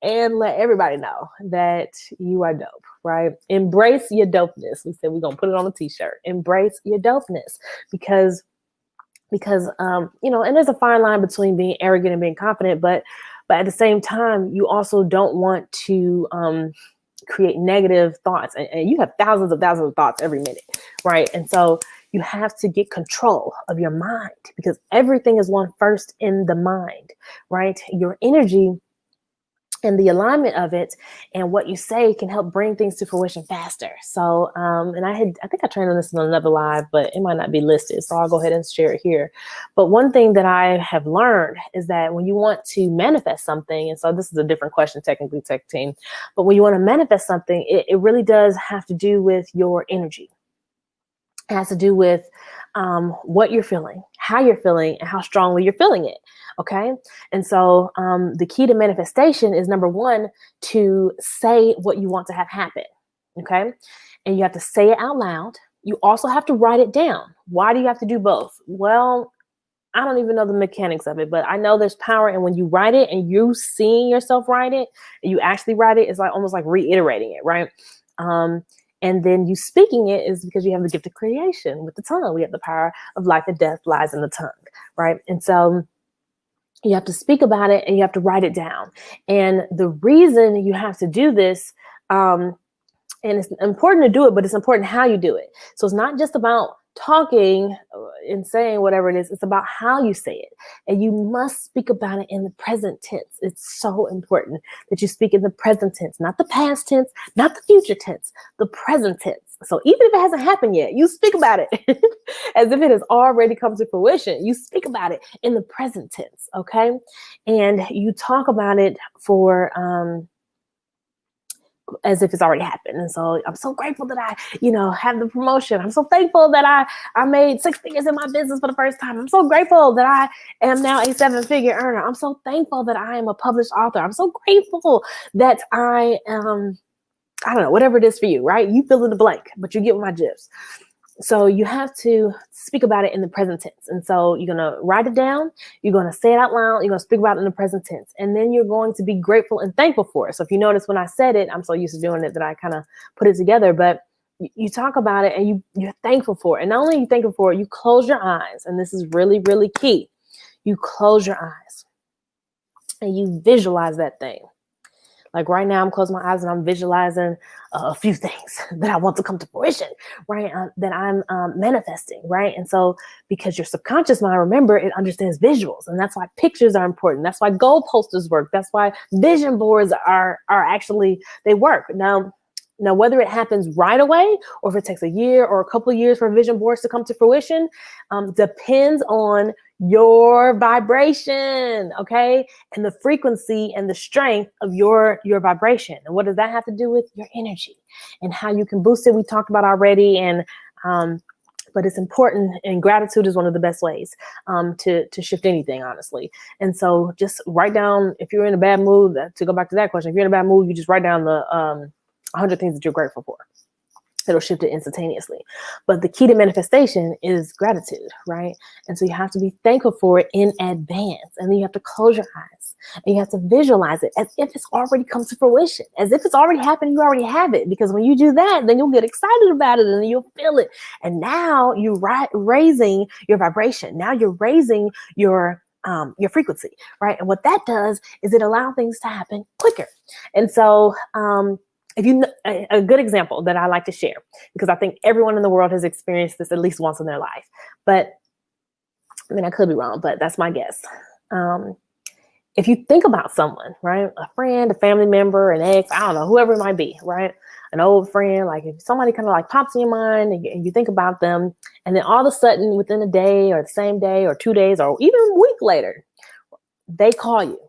and let everybody know that you are dope, right? Embrace your dopeness. We said we're going to put it on a t-shirt. Embrace your dopeness because and there's a fine line between being arrogant and being confident, but at the same time, you also don't want to create negative thoughts. And you have thousands of thoughts every minute, right? And so you have to get control of your mind because everything is won first in the mind, right? Your energy and the alignment of it and what you say can help bring things to fruition faster. So, and I think I trained on this in another live, but it might not be listed. So I'll go ahead and share it here. But one thing that I have learned is that when you want to manifest something, and so this is a different question, technically, tech team, but when you want to manifest something, it really does have to do with your energy. It has to do with what you're feeling, how you're feeling, and how strongly you're feeling it. Okay. And so the key to manifestation is, number one, to say what you want to have happen. Okay. And you have to say it out loud. You also have to write it down. Why do you have to do both? Well, I don't even know the mechanics of it, but I know there's power in when you write it and you seeing yourself write it and you actually write it, it's like almost like reiterating it, right? And then you speaking it is because you have the gift of creation with the tongue. We have the power of life and death lies in the tongue, right? And so you have to speak about it and you have to write it down. And the reason you have to do this, and it's important to do it, but it's important how you do it. So it's not just about talking and saying whatever it is. It's about how you say it. And you must speak about it in the present tense. It's so important that you speak in the present tense, not the past tense, not the future tense, the present tense. So even if it hasn't happened yet, you speak about it as if it has already come to fruition. You speak about it in the present tense, okay? And you talk about it for as if it's already happened. And so I'm so grateful that I, have the promotion. I'm so thankful that I made 6 figures in my business for the first time. I'm so grateful that I am now a 7-figure earner. I'm so thankful that I am a published author. I'm so grateful that I am, I don't know, whatever it is for you, right? You fill in the blank, but you get my gifs. So you have to speak about it in the present tense. And so you're going to write it down. You're going to say it out loud. You're going to speak about it in the present tense. And then you're going to be grateful and thankful for it. So if you notice when I said it, I'm so used to doing it that I kind of put it together. But you talk about it and you're thankful for it. And not only are you thankful for it, you close your eyes. And this is really, really key. You close your eyes and you visualize that thing. Like right now, I'm closing my eyes and I'm visualizing a few things that I want to come to fruition, right? That I'm manifesting, right? And so because your subconscious mind, remember, it understands visuals. And that's why pictures are important. That's why goal posters work. That's why vision boards are actually, they work. Now, whether it happens right away or if it takes a year or a couple of years for vision boards to come to fruition, depends on your vibration, okay? And the frequency and the strength of your vibration. And what does that have to do with your energy and how you can boost it? We talked about already. And but it's important, and gratitude is one of the best ways to shift anything, honestly. And so just write down, if you're in a bad mood, to go back to that question, if you're in a bad mood, you just write down the 100 things that you're grateful for. It'll shift it instantaneously. But the key to manifestation is gratitude, right? And so you have to be thankful for it in advance. And then you have to close your eyes and you have to visualize it as if it's already come to fruition, as if it's already happened. You already have it, because when you do that, then you'll get excited about it and then you'll feel it. And now you're raising your vibration. Now you're raising your frequency, right? And what that does is it allows things to happen quicker. And so, if you know, a good example that I like to share, because I think everyone in the world has experienced this at least once in their life, but I mean, I could be wrong, but that's my guess. If you think about someone, right, a friend, a family member, an ex, I don't know, whoever it might be, right, an old friend, like if somebody kind of like pops in your mind and you think about them, and then all of a sudden within a day or the same day or 2 days or even a week later, they call you.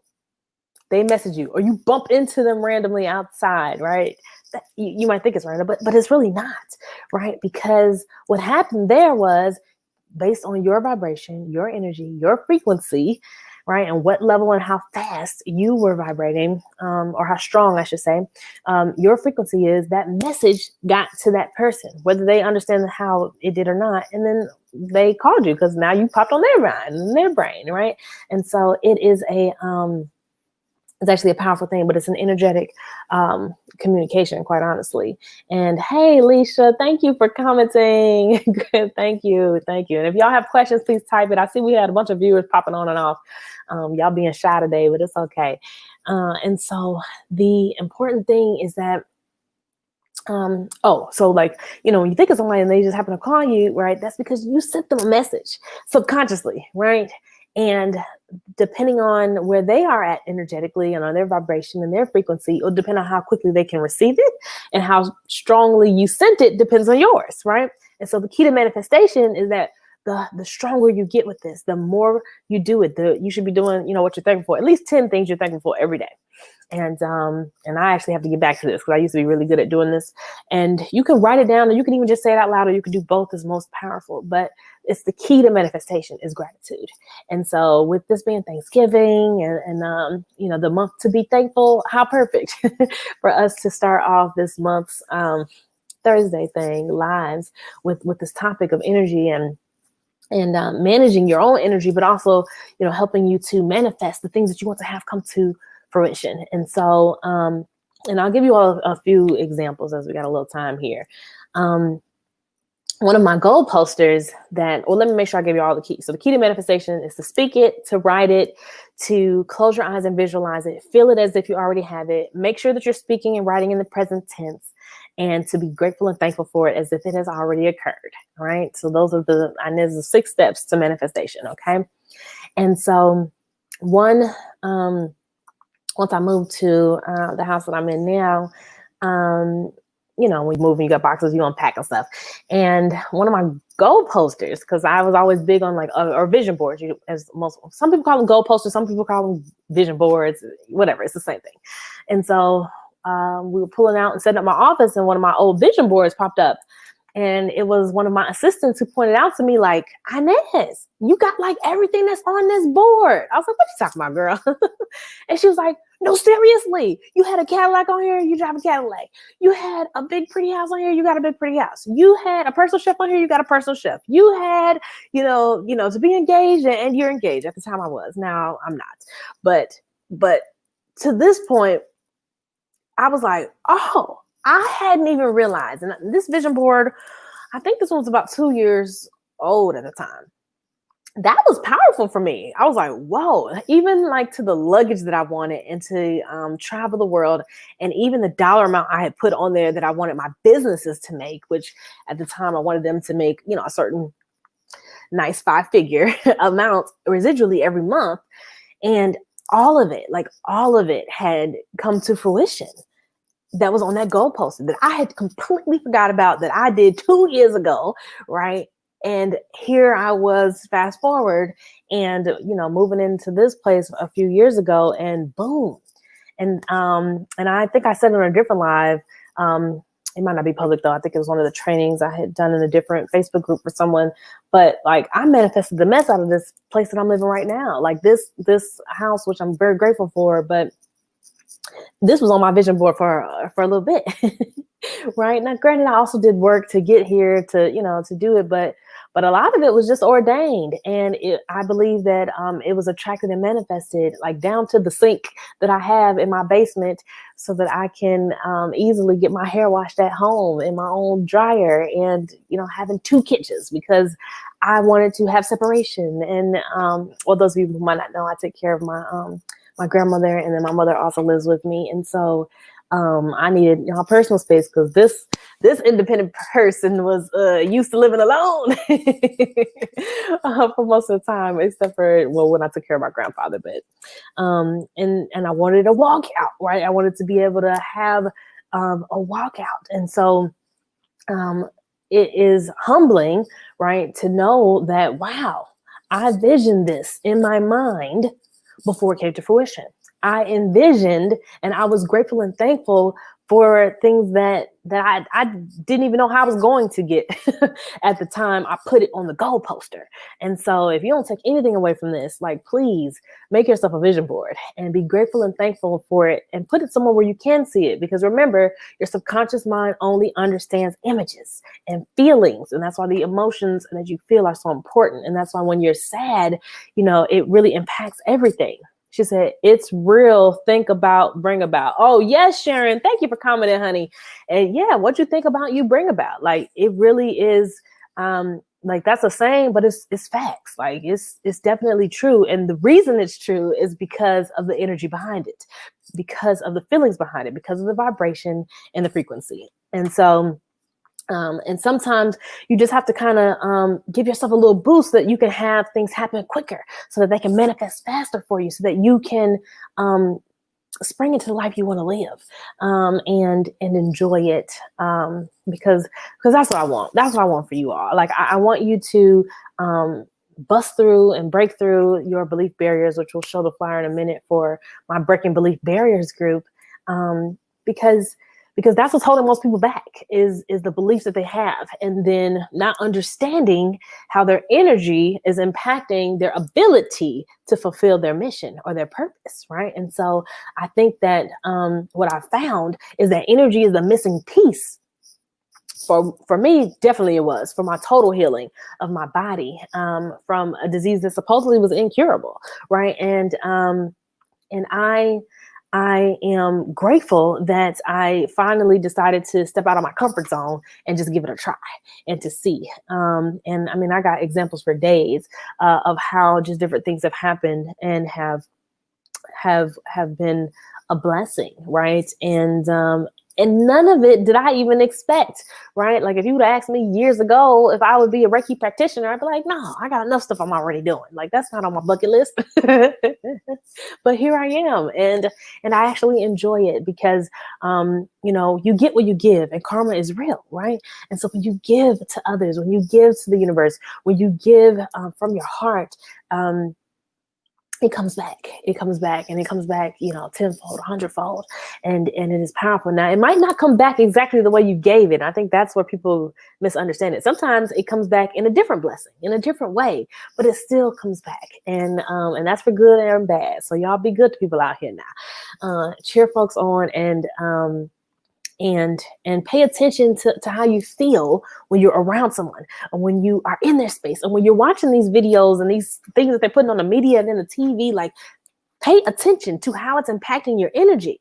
They message you or you bump into them randomly outside, right? You might think it's random, but it's really not, right? Because what happened there was based on your vibration, your energy, your frequency, right? And what level and how fast you were vibrating, or how strong, I should say, your frequency is, that message got to that person, whether they understand how it did or not. And then they called you because now you popped on their mind and their brain, right? And so it is it's actually a powerful thing, but it's an energetic communication, quite honestly. And hey, Leisha, thank you for commenting. Thank you. And if y'all have questions, please type it. I see we had a bunch of viewers popping on and off. Y'all being shy today, but it's okay. And so the important thing is that, so like, when you think of somebody and they just happen to call you, right? That's because you sent them a message subconsciously, right? And depending on where they are at energetically and on their vibration and their frequency, it'll depend on how quickly they can receive it, and how strongly you sent it depends on yours, right? And so the key to manifestation is that the stronger you get with this, the more you do it, you should be doing, what you're thankful for, at least 10 things you're thankful for every day. And I actually have to get back to this because I used to be really good at doing this. And you can write it down, or you can even just say it out loud, or you can do both, is most powerful. But it's the key to manifestation is gratitude. And so with this being Thanksgiving and the month to be thankful, how perfect for us to start off this month's Thursday thing lives with this topic of energy and managing your own energy, but also, helping you to manifest the things that you want to have come to fruition. And so, and I'll give you all a few examples as we got a little time here. One of my goal posters let me make sure I give you all the keys. So the key to manifestation is to speak it, to write it, to close your eyes and visualize it, feel it as if you already have it, make sure that you're speaking and writing in the present tense, and to be grateful and thankful for it as if it has already occurred. All right. So those are the 6 steps to manifestation. Okay. And so once I moved to the house that I'm in now, when you move and you got boxes, you unpack and stuff. And one of my goal posters, because I was always big on or vision boards, some people call them goal posters, some people call them vision boards, whatever, it's the same thing. And so we were pulling out and setting up my office, and one of my old vision boards popped up. And it was one of my assistants who pointed out to me, like, Inez, you got everything that's on this board. I was like, what you talking about, girl? And she was like, no, seriously, you had a Cadillac on here, you drive a Cadillac. You had a big pretty house on here, you got a big pretty house. You had a personal chef on here, you got a personal chef. You had, to be engaged, and you're engaged. At the time I was. Now I'm not. But to this point, I was like, oh, I hadn't even realized. And this vision board, I think this one was about 2 years old at the time. That was powerful for me. I was like, whoa, even to the luggage that I wanted, and to travel the world, and even the dollar amount I had put on there that I wanted my businesses to make, which at the time I wanted them to make, a certain nice 5-figure amount residually every month. And all of it had come to fruition. That was on that goal poster that I had completely forgot about, that I did 2 years ago, right? And here I was, fast forward, and moving into this place a few years ago, and boom. And I think I said it on a different live. It might not be public though. I think it was one of the trainings I had done in a different Facebook group for someone. But I manifested the mess out of this place that I'm living right now. This house, which I'm very grateful for, but this was on my vision board for a little bit, right? Now, granted, I also did work to get here to do it, but a lot of it was just ordained. And I believe that it was attracted and manifested down to the sink that I have in my basement, so that I can easily get my hair washed at home in my own dryer, and, having 2 kitchens, because I wanted to have separation. And those of you who might not know, I take care of my grandmother, and then my mother also lives with me. And so I needed personal space, because this independent person was used to living alone for most of the time, except for when I took care of my grandfather. But and I wanted a walkout, right? I wanted to be able to have a walkout. And so it is humbling, right, to know that, wow, I visioned this in my mind before it came to fruition. I envisioned, and I was grateful and thankful for things that I didn't even know how I was going to get at the time. I put it on the goal poster. And so if you don't take anything away from this, like, please make yourself a vision board and be grateful and thankful for it and put it somewhere where you can see it. Because remember, your subconscious mind only understands images and feelings. And that's why the emotions that you feel are so important. And that's why when you're sad, it really impacts everything. She said, it's real. Think about, bring about. Oh, yes, Sharon. Thank you for commenting, honey. And yeah, what you think about, you bring about. Like, it really is, like, that's a saying, but it's facts. Like, it's definitely true. And the reason it's true is because of the energy behind it, because of the feelings behind it, because of the vibration and the frequency. And so, and sometimes you just have to kind of give yourself a little boost so that you can have things happen quicker, so that they can manifest faster for you, so that you can spring into the life you want to live, and enjoy it, because that's what I want. That's what I want for you all. Like, I want you to bust through and break through your belief barriers, which we'll show the flyer in a minute for my Breaking Belief Barriers group, because that's what's holding most people back is the beliefs that they have, and then not understanding how their energy is impacting their ability to fulfill their mission or their purpose, right? And so I think that what I found is that energy is the missing piece. For me, definitely it was, for my total healing of my body, from a disease that supposedly was incurable, right? And I am grateful that I finally decided to step out of my comfort zone and just give it a try and to see. And I mean, I got examples for days of how just different things have happened and have been a blessing, right? And none of it did I even expect, right? Like, if you would have asked me years ago if I would be a Reiki practitioner, I'd be like, no, I got enough stuff I'm already doing. Like, that's not on my bucket list. But here I am. And I actually enjoy it because, you get what you give, and karma is real, right? And so when you give to others, when you give to the universe, when you give from your heart, it comes back, and it comes back, tenfold, 100-fold. And it is powerful. Now, it might not come back exactly the way you gave it. I think that's where people misunderstand it. Sometimes it comes back in a different blessing, in a different way, but it still comes back. And that's for good and bad. So y'all be good to people out here now. Cheer folks on, and pay attention to how you feel when you're around someone, and when you are in their space, and when you're watching these videos and these things that they're putting on the media and in the TV. Like, pay attention to how it's impacting your energy,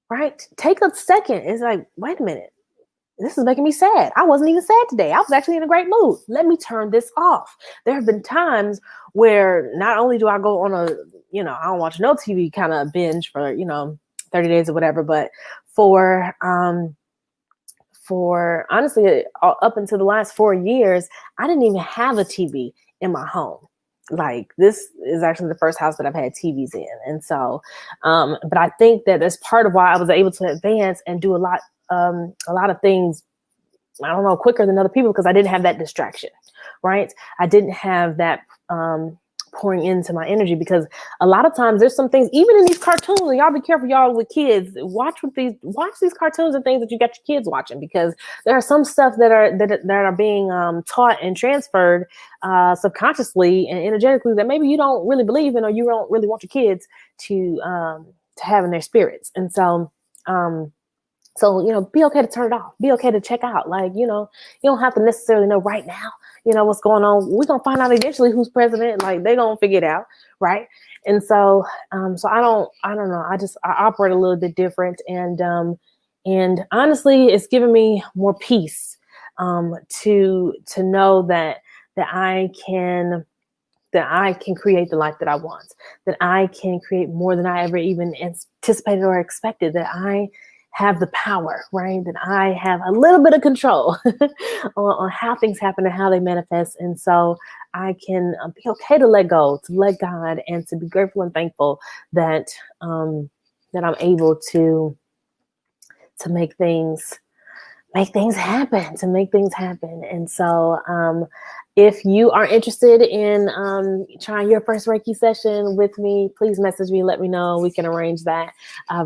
right? Take a second. It's like, wait a minute, this is making me sad. I wasn't even sad today. I was actually in a great mood. Let me turn this off. There have been times where not only do I go on a, I don't watch no TV kind of binge for, 30 days or whatever, but for honestly, up until the last 4 years, I didn't even have a TV in my home. Like, this is actually the first house that I've had TVs in. And so, but I think that that's part of why I was able to advance and do a lot of things, I don't know, quicker than other people, because I didn't have that distraction, right? I didn't have that pouring into my energy, because a lot of times there's some things, even in these cartoons, and y'all be careful, y'all with kids, watch these cartoons and things that you got your kids watching, because there are some stuff that are being taught and transferred subconsciously and energetically that maybe you don't really believe in, or you don't really want your kids to have in their spirits. And so be okay to turn it off. Be okay to check out. Like, you don't have to necessarily know right now, what's going on. We're going to find out eventually who's president. Like, they're going to figure it out. Right. And so I don't know. I operate a little bit different. And honestly, it's given me more peace to know that I can create the life that I want, that I can create more than I ever even anticipated or expected, that I have the power, right? That I have a little bit of control on how things happen and how they manifest. And so I can be okay to let go, to let God, and to be grateful and thankful that I'm able to make things make things happen, to make things happen. And so if you are interested in trying your first Reiki session with me, please message me, let me know. We can arrange that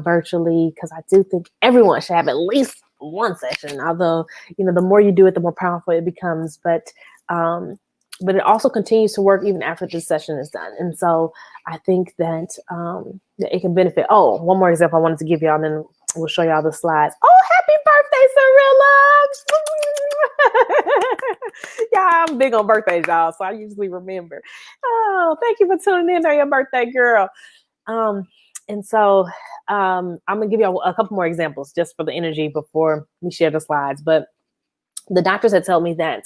virtually, because I do think everyone should have at least one session, although, you know, the more you do it, the more powerful it becomes. But it also continues to work even after the session is done. And so I think that, that it can benefit. Oh, one more example I wanted to give y'all, and then we'll show y'all the slides. Oh, happy birthday, Cirilla! Yeah, I'm big on birthdays, y'all, so I usually remember. Oh, thank you for tuning in on your birthday, girl. And so I'm going to give you a couple more examples just for the energy before we share the slides. But the doctors had told me that,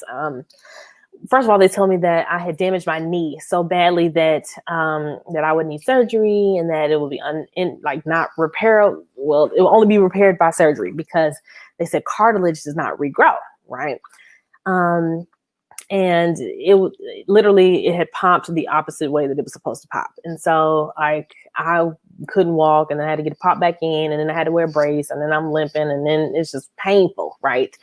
first of all, they told me that I had damaged my knee so badly that that I would need surgery, and that it would be not repairable. Well, it will only be repaired by surgery, because they said cartilage does not regrow, right? And it had popped the opposite way that it was supposed to pop. And so I couldn't walk, and then I had to get it popped back in, and then I had to wear a brace, and then I'm limping, and then it's just painful, right?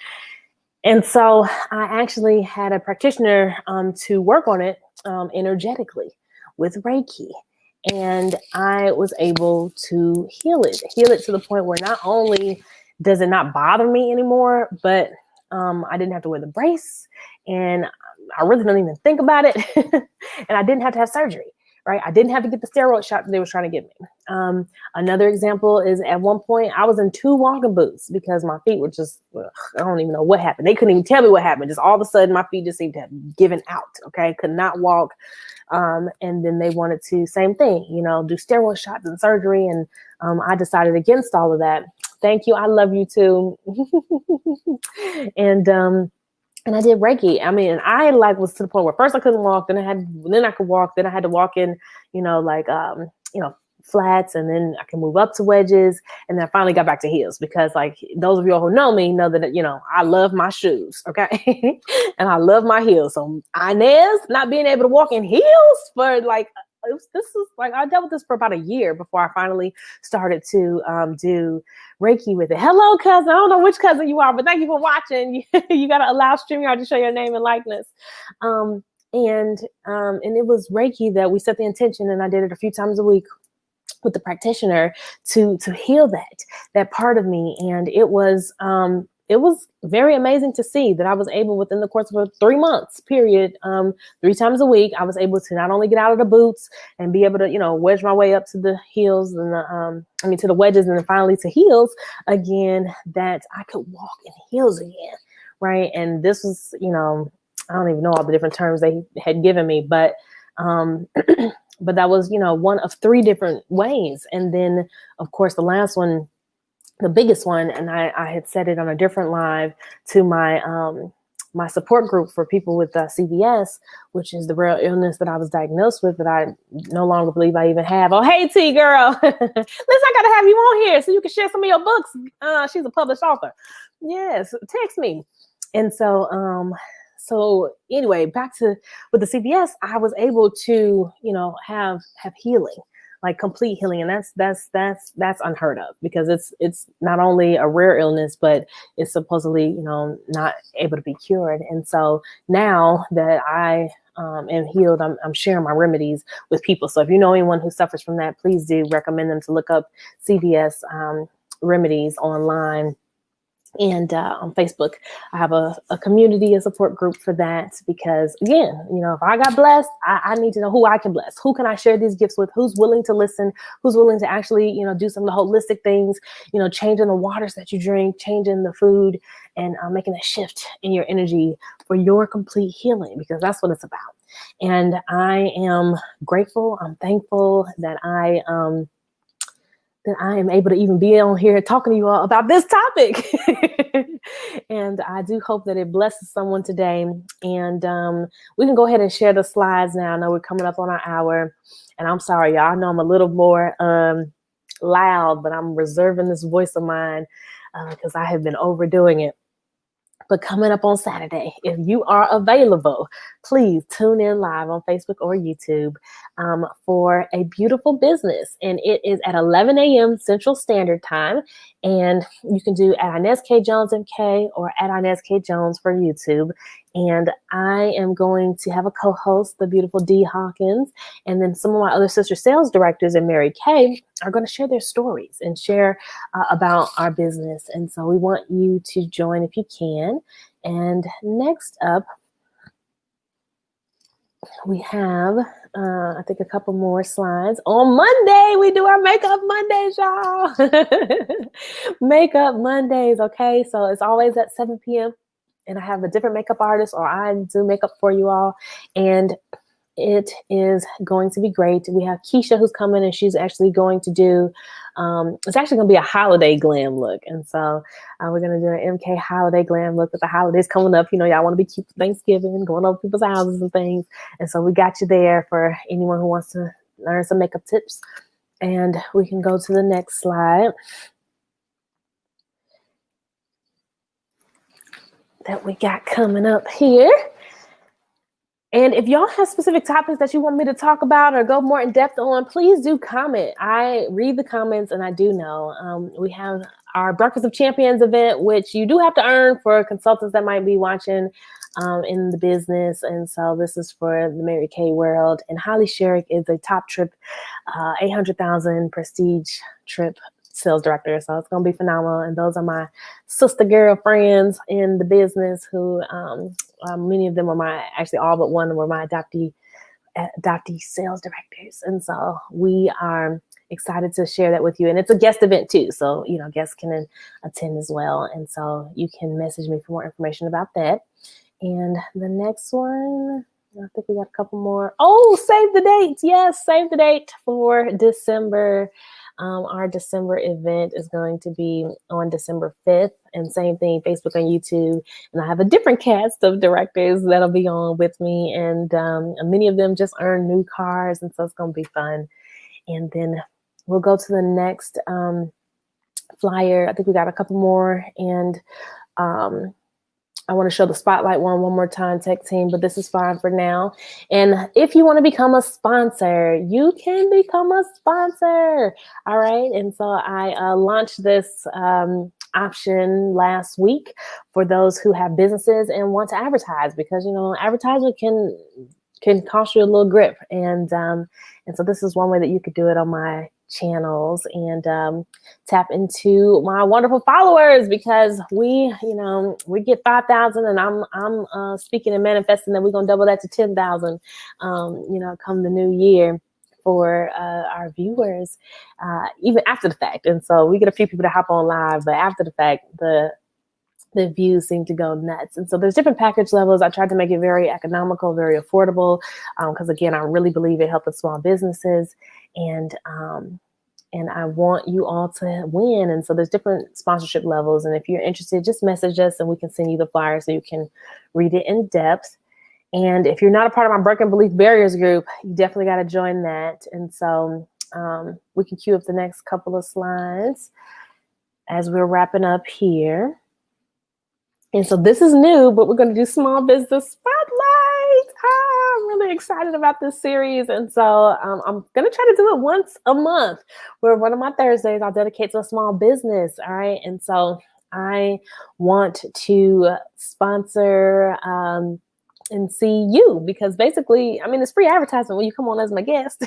And so I actually had a practitioner to work on it energetically with Reiki. And I was able to heal it to the point where not only does it not bother me anymore, but I didn't have to wear the brace, and I really don't even think about it. And I didn't have to have surgery, right? I didn't have to get the steroid shot that they were trying to give me. Another example is, at one point I was in 2 walking boots because my feet were just, I don't even know what happened. They couldn't even tell me what happened. Just all of a sudden my feet just seemed to have given out. Okay. Could not walk. And then they wanted to, same thing, you know, do steroid shots and surgery. And I decided against all of that. Thank you. I love you too. And I did Reiki. I mean, I was to the point where first I couldn't walk, then I could walk, then I had to walk in, you know, flats, and then I can move up to wedges. And then I finally got back to heels, because like those of you who know me know that, you know, I love my shoes. Okay. And I love my heels. So Inez not being able to walk in heels for I dealt with this for about a year before I finally started to do Reiki with it. Hello, cousin. I don't know which cousin you are, but thank you for watching. You got to allow StreamYard to show your name and likeness. And it was Reiki that we set the intention, and I did it a few times a week with the practitioner to heal that part of me. And it was very amazing to see that I was able, within the course of a 3 months period, 3 times a week, I was able to not only get out of the boots and be able to, you know, wedge my way up to the heels and to the wedges, and then finally to heels again, that I could walk in heels again. Right. And this was, you know, I don't even know all the different terms they had given me, but but that was, you know, one of 3 different ways. And then of course, the last one, the biggest one, and I had said it on a different live to my my support group for people with CVS, which is the rare illness that I was diagnosed with, that I no longer believe I even have. Oh, hey, T girl. Liz, I got to have you on here so you can share some of your books. She's a published author. Yes, text me. And so, so anyway, back to with the CVS, I was able to, you know, have healing. Like complete healing. And that's unheard of, because it's not only a rare illness, but it's supposedly, you know, not able to be cured. And so now that I am healed, I'm sharing my remedies with people. So if you know anyone who suffers from that, please do recommend them to look up CVS remedies online. And on Facebook, I have a community, a support group for that, because again, you know, if I got blessed, I need to know who I can bless. Who can I share these gifts with? Who's willing to listen? Who's willing to actually, you know, do some of the holistic things, you know, changing the waters that you drink, changing the food, and making a shift in your energy for your complete healing, because that's what it's about. And I am grateful. I'm thankful that I am able to even be on here talking to you all about this topic. And I do hope that it blesses someone today. And we can go ahead and share the slides now. I know we're coming up on our hour. And I'm sorry, y'all. I know I'm a little more loud, but I'm reserving this voice of mine because I have been overdoing it. But coming up on Saturday, if you are available, please tune in live on Facebook or YouTube for a beautiful business. And it is at 11 a.m. Central Standard Time. And you can do at Inez K Jones MK or at Inez K Jones for YouTube. And I am going to have a co-host, the beautiful Dee Hawkins, and then some of my other sister sales directors and Mary Kay are going to share their stories and share about our business. And so we want you to join if you can. And next up, we have, I think, a couple more slides. On Monday, we do our Makeup Mondays, y'all. Makeup Mondays, okay? So it's always at 7 p.m. And I have a different makeup artist, or I do makeup for you all. And it is going to be great. We have Keisha who's coming, and she's actually going to do, it's actually going to be a holiday glam look. And so we're going to do an MK holiday glam look with the holidays coming up. You know, y'all want to be cute for Thanksgiving, going over people's houses and things. And so we got you there for anyone who wants to learn some makeup tips. And we can go to the next slide that we got coming up here. And if y'all have specific topics that you want me to talk about or go more in depth on, please do comment. I read the comments, and I do know. We have our Breakfast of Champions event, which you do have to earn for consultants that might be watching in the business. And so this is for the Mary Kay world. And Holly Sherrick is a top trip, 800,000 prestige trip sales director. So it's going to be phenomenal. And those are my sister girl friends in the business who, many of them were actually all but one were my adoptee sales directors. And so we are excited to share that with you. And it's a guest event too. So, you know, guests can attend as well. And so you can message me for more information about that. And the next one, I think we got a couple more. Oh, save the date. Yes, save the date for December. Our December event is going to be on December 5th, and same thing, Facebook and YouTube. And I have a different cast of directors that'll be on with me, and many of them just earned new cars, and so it's going to be fun. And then we'll go to the next flyer. I think we got a couple more, and I want to show the spotlight one more time, tech team, but this is fine for now. And if you want to become a sponsor, you can become a sponsor. All right. And so I launched this option last week for those who have businesses and want to advertise, because, you know, advertisement can cost you a little grip. And so this is one way that you could do it on my channels and tap into my wonderful followers, because we get 5,000, and I'm speaking and manifesting that we're gonna double that to 10,000 come the new year for our viewers, even after the fact. And so we get a few people to hop on live, but after the fact, the views seem to go nuts. And so there's different package levels. I tried to make it very economical, very affordable, because again, I really believe in helping small businesses, and I want you all to win. And so there's different sponsorship levels. And if you're interested, just message us and we can send you the flyer so you can read it in depth. And if you're not a part of my Breaking Belief Barriers group, you definitely got to join that. And so we can cue up the next couple of slides as we're wrapping up here. And so this is new, but we're going to do Small Business Spotlight. I'm really excited about this series. And so I'm going to try to do it once a month, where one of my Thursdays I'll dedicate to a small business. All right. And so I want to sponsor and see you, because basically, I mean, it's free advertisement when you come on as my guest.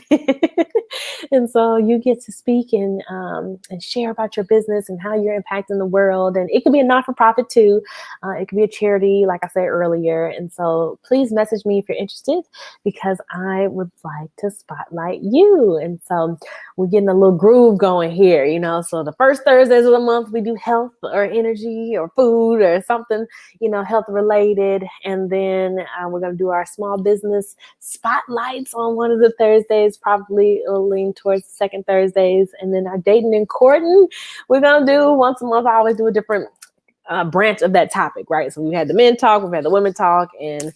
And so you get to speak and share about your business and how you're impacting the world. And it could be a not-for-profit too. It could be a charity, like I said earlier. And so please message me if you're interested, because I would like to spotlight you. And so we're getting a little groove going here, you know. So the first Thursdays of the month, we do health or energy or food or something, you know, health related. And then we're going to do our small business spotlights on one of the Thursdays, probably it'll lean towards the second Thursdays. And then our dating and courting, we're going to do once a month. I always do a different branch of that topic, right? So we had the men talk, we've had the women talk, and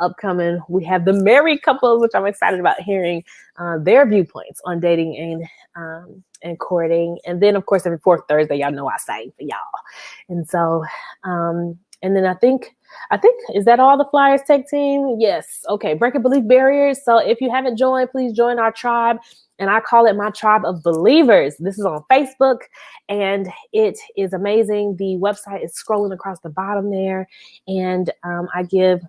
upcoming, we have the married couples, which I'm excited about hearing their viewpoints on dating and courting. And then, of course, every fourth Thursday, y'all know I sing for y'all. And so, And then I think, is that all the flyers, tech team? Yes. Okay. Breaking belief barriers. So if you haven't joined, please join our tribe. And I call it my tribe of believers. This is on Facebook and it is amazing. The website is scrolling across the bottom there. And I give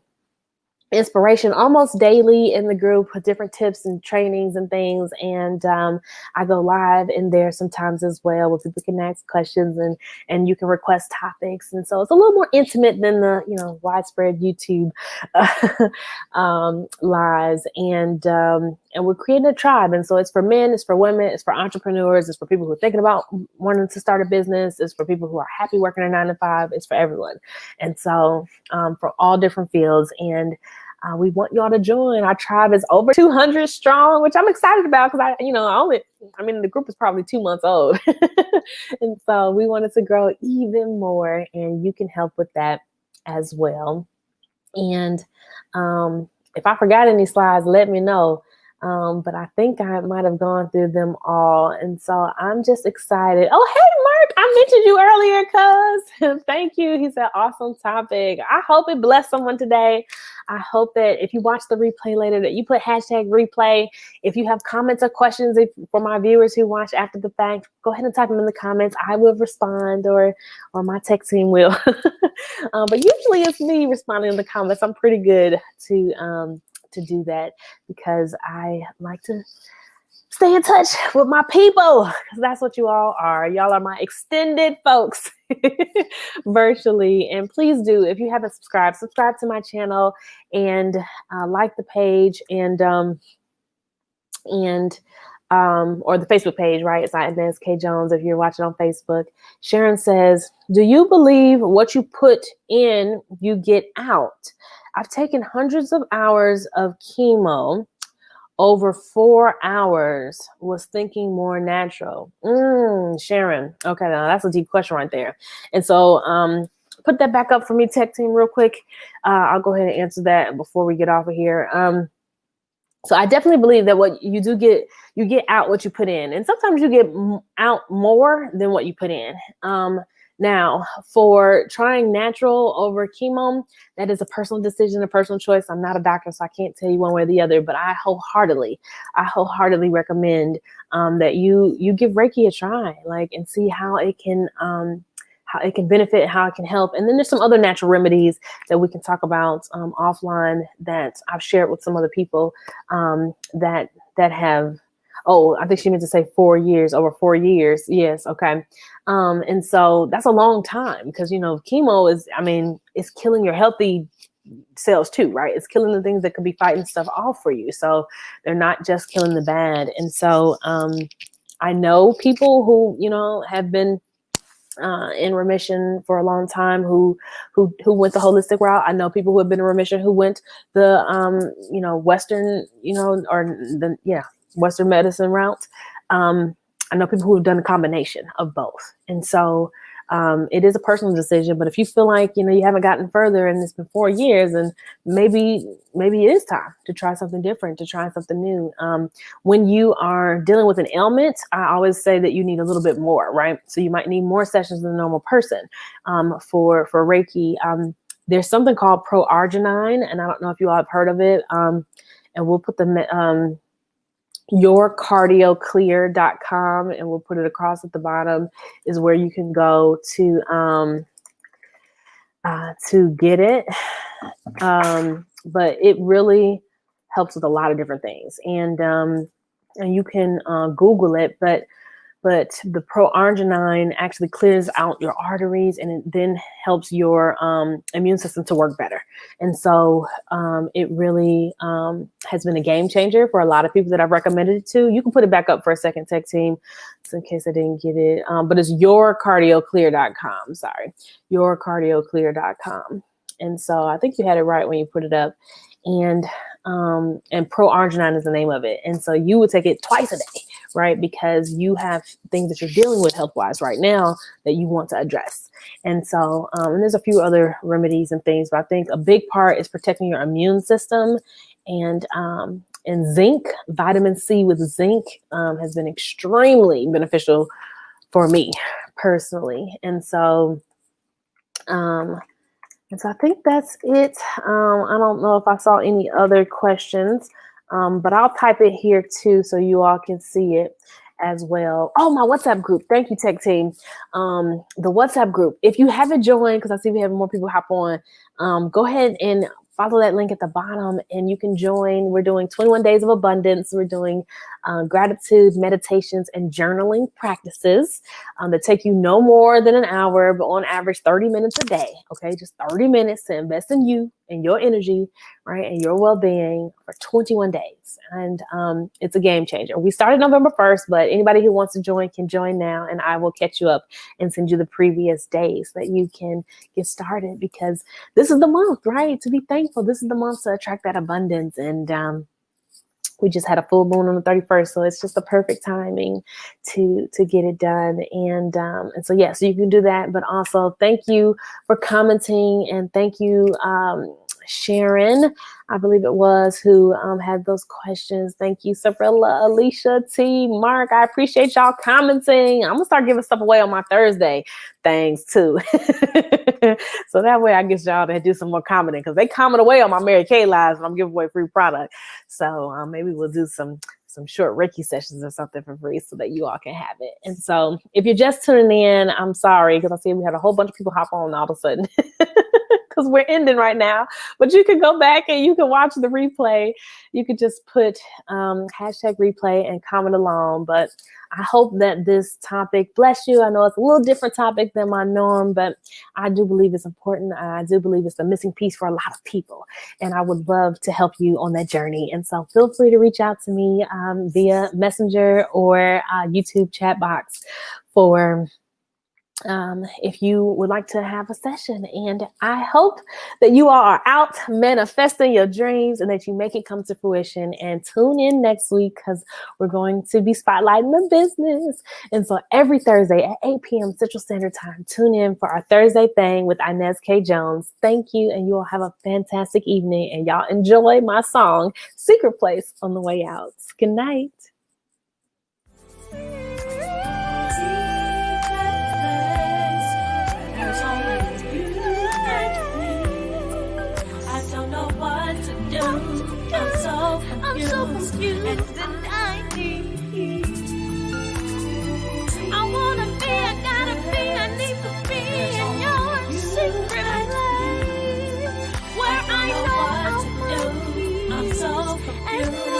inspiration almost daily in the group with different tips and trainings and things. And I go live in there sometimes as well where people can ask questions and you can request topics. And so it's a little more intimate than the, widespread YouTube lives. And we're creating a tribe. And so it's for men, it's for women, it's for entrepreneurs, it's for people who are thinking about wanting to start a business, it's for people who are happy working a 9-to-5, it's for everyone. And so for all different fields. And we want y'all to join. Our tribe is over 200 strong, which I'm excited about because the group is probably 2 months old. And so we want it to grow even more, and you can help with that as well. And if I forgot any slides, let me know. But I think I might have gone through them all. And so I'm just excited. Oh, hey, Mark, I mentioned you earlier, cuz. Thank you. He said, awesome topic. I hope it blessed someone today. I hope that if you watch the replay later, that you put #replay. If you have comments or questions for my viewers who watch after the fact, go ahead and type them in the comments. I will respond or my tech team will. But usually it's me responding in the comments. I'm pretty good to do that because I like to stay in touch with my people because that's what you all are. Y'all are my extended folks virtually. And please do, if you haven't subscribed to my channel and like the page and or the Facebook page, right? It's Inez K Jones if you're watching on Facebook. Sharon says, do you believe what you put in, you get out? I've taken hundreds of hours of chemo over 4 hours, was thinking more natural. Sharon. Okay, now that's a deep question right there. And so put that back up for me, tech team, real quick. I'll go ahead and answer that before we get off of here. So I definitely believe that what you do get, you get out what you put in. And sometimes you get out more than what you put in. Now, for trying natural over chemo, that is a personal decision, a personal choice. I'm not a doctor, so I can't tell you one way or the other, but I wholeheartedly recommend that you give Reiki a try, and see how it can benefit, how it can help. And then there's some other natural remedies that we can talk about offline that I've shared with some other people that have. Oh, I think she meant to say 4 years, over 4 years. Yes. Okay. And so that's a long time because, chemo is, it's killing your healthy cells too, right? It's killing the things that could be fighting stuff off for you. So they're not just killing the bad. And so I know people who, have been in remission for a long time who went the holistic route. I know people who have been in remission who went the, Western, Western medicine route. I know people who have done a combination of both. And so it is a personal decision, but if you feel like, you haven't gotten further and it's been 4 years, and maybe it is time to try something different, to try something new. When you are dealing with an ailment, I always say that you need a little bit more, right? So you might need more sessions than a normal person for Reiki. There's something called pro-arginine, and I don't know if you all have heard of it. And we'll put the yourcardioclear.com, and we'll put it across at the bottom, is where you can go to get it. But it really helps with a lot of different things, and you can Google it, but the pro-arginine actually clears out your arteries, and it then helps your immune system to work better. And so it really has been a game changer for a lot of people that I've recommended it to. You can put it back up for a second, tech team, just in case I didn't get it. But it's yourcardioclear.com. Sorry, yourcardioclear.com. And so I think you had it right when you put it up. And pro-arginine is the name of it. And so you would take it twice a day, right? Because you have things that you're dealing with health-wise right now that you want to address. And so, and there's a few other remedies and things, but I think a big part is protecting your immune system. And zinc, vitamin C with zinc has been extremely beneficial for me personally. And so, And so I think that's it. I don't know if I saw any other questions, but I'll type it here too so you all can see it as well. Oh, my WhatsApp group. Thank you, Tech Team. The WhatsApp group. If you haven't joined, because I see we have more people hop on, go ahead and follow that link at the bottom and you can join. We're doing 21 days of abundance. We're doing gratitude, meditations, and journaling practices that take you no more than an hour, but on average 30 minutes a day. Okay, just 30 minutes to invest in you and your energy, right, and your well-being for 21 days. And it's a game changer. We started November 1st, but anybody who wants to join can join now, and I will catch you up and send you the previous days that you can get started, because this is the month, right, to be thankful. This is the month to attract that abundance. And we just had a full moon on the 31st, so it's just the perfect timing to get it done. And so yeah, so you can do that. But also, thank you for commenting, and thank you, Sharon, I believe it was, who had those questions. Thank you, Sabrilla, Alicia, T, Mark. I appreciate y'all commenting. I'm gonna start giving stuff away on my Thursday things too. So that way I get y'all to do some more commenting, because they comment away on my Mary Kay lives and I'm giving away free product. So maybe we'll do some short Reiki sessions or something for free so that you all can have it. And so if you're just tuning in, I'm sorry, because I see we had a whole bunch of people hop on all of a sudden. Because we're ending right now, but you can go back and you can watch the replay. You could just put hashtag replay and comment along. But I hope that this topic bless you. I know it's a little different topic than my norm, but I do believe it's important. I do believe it's a missing piece for a lot of people, and I would love to help you on that journey. And so feel free to reach out to me via Messenger or YouTube chat box for if you would like to have a session. And I hope that you all are out manifesting your dreams and that you make it come to fruition. And tune in next week, because we're going to be spotlighting the business. And so every Thursday at 8 p.m. Central Standard Time, tune in for our Thursday thing with Inez K. Jones. Thank you, and you all have a fantastic evening. And y'all enjoy my song, Secret Place, on the way out. Good night. I'm so confused, and I need. I wanna be, I gotta be, I need to be in your secret place, where I know I'll be. I'm so confused.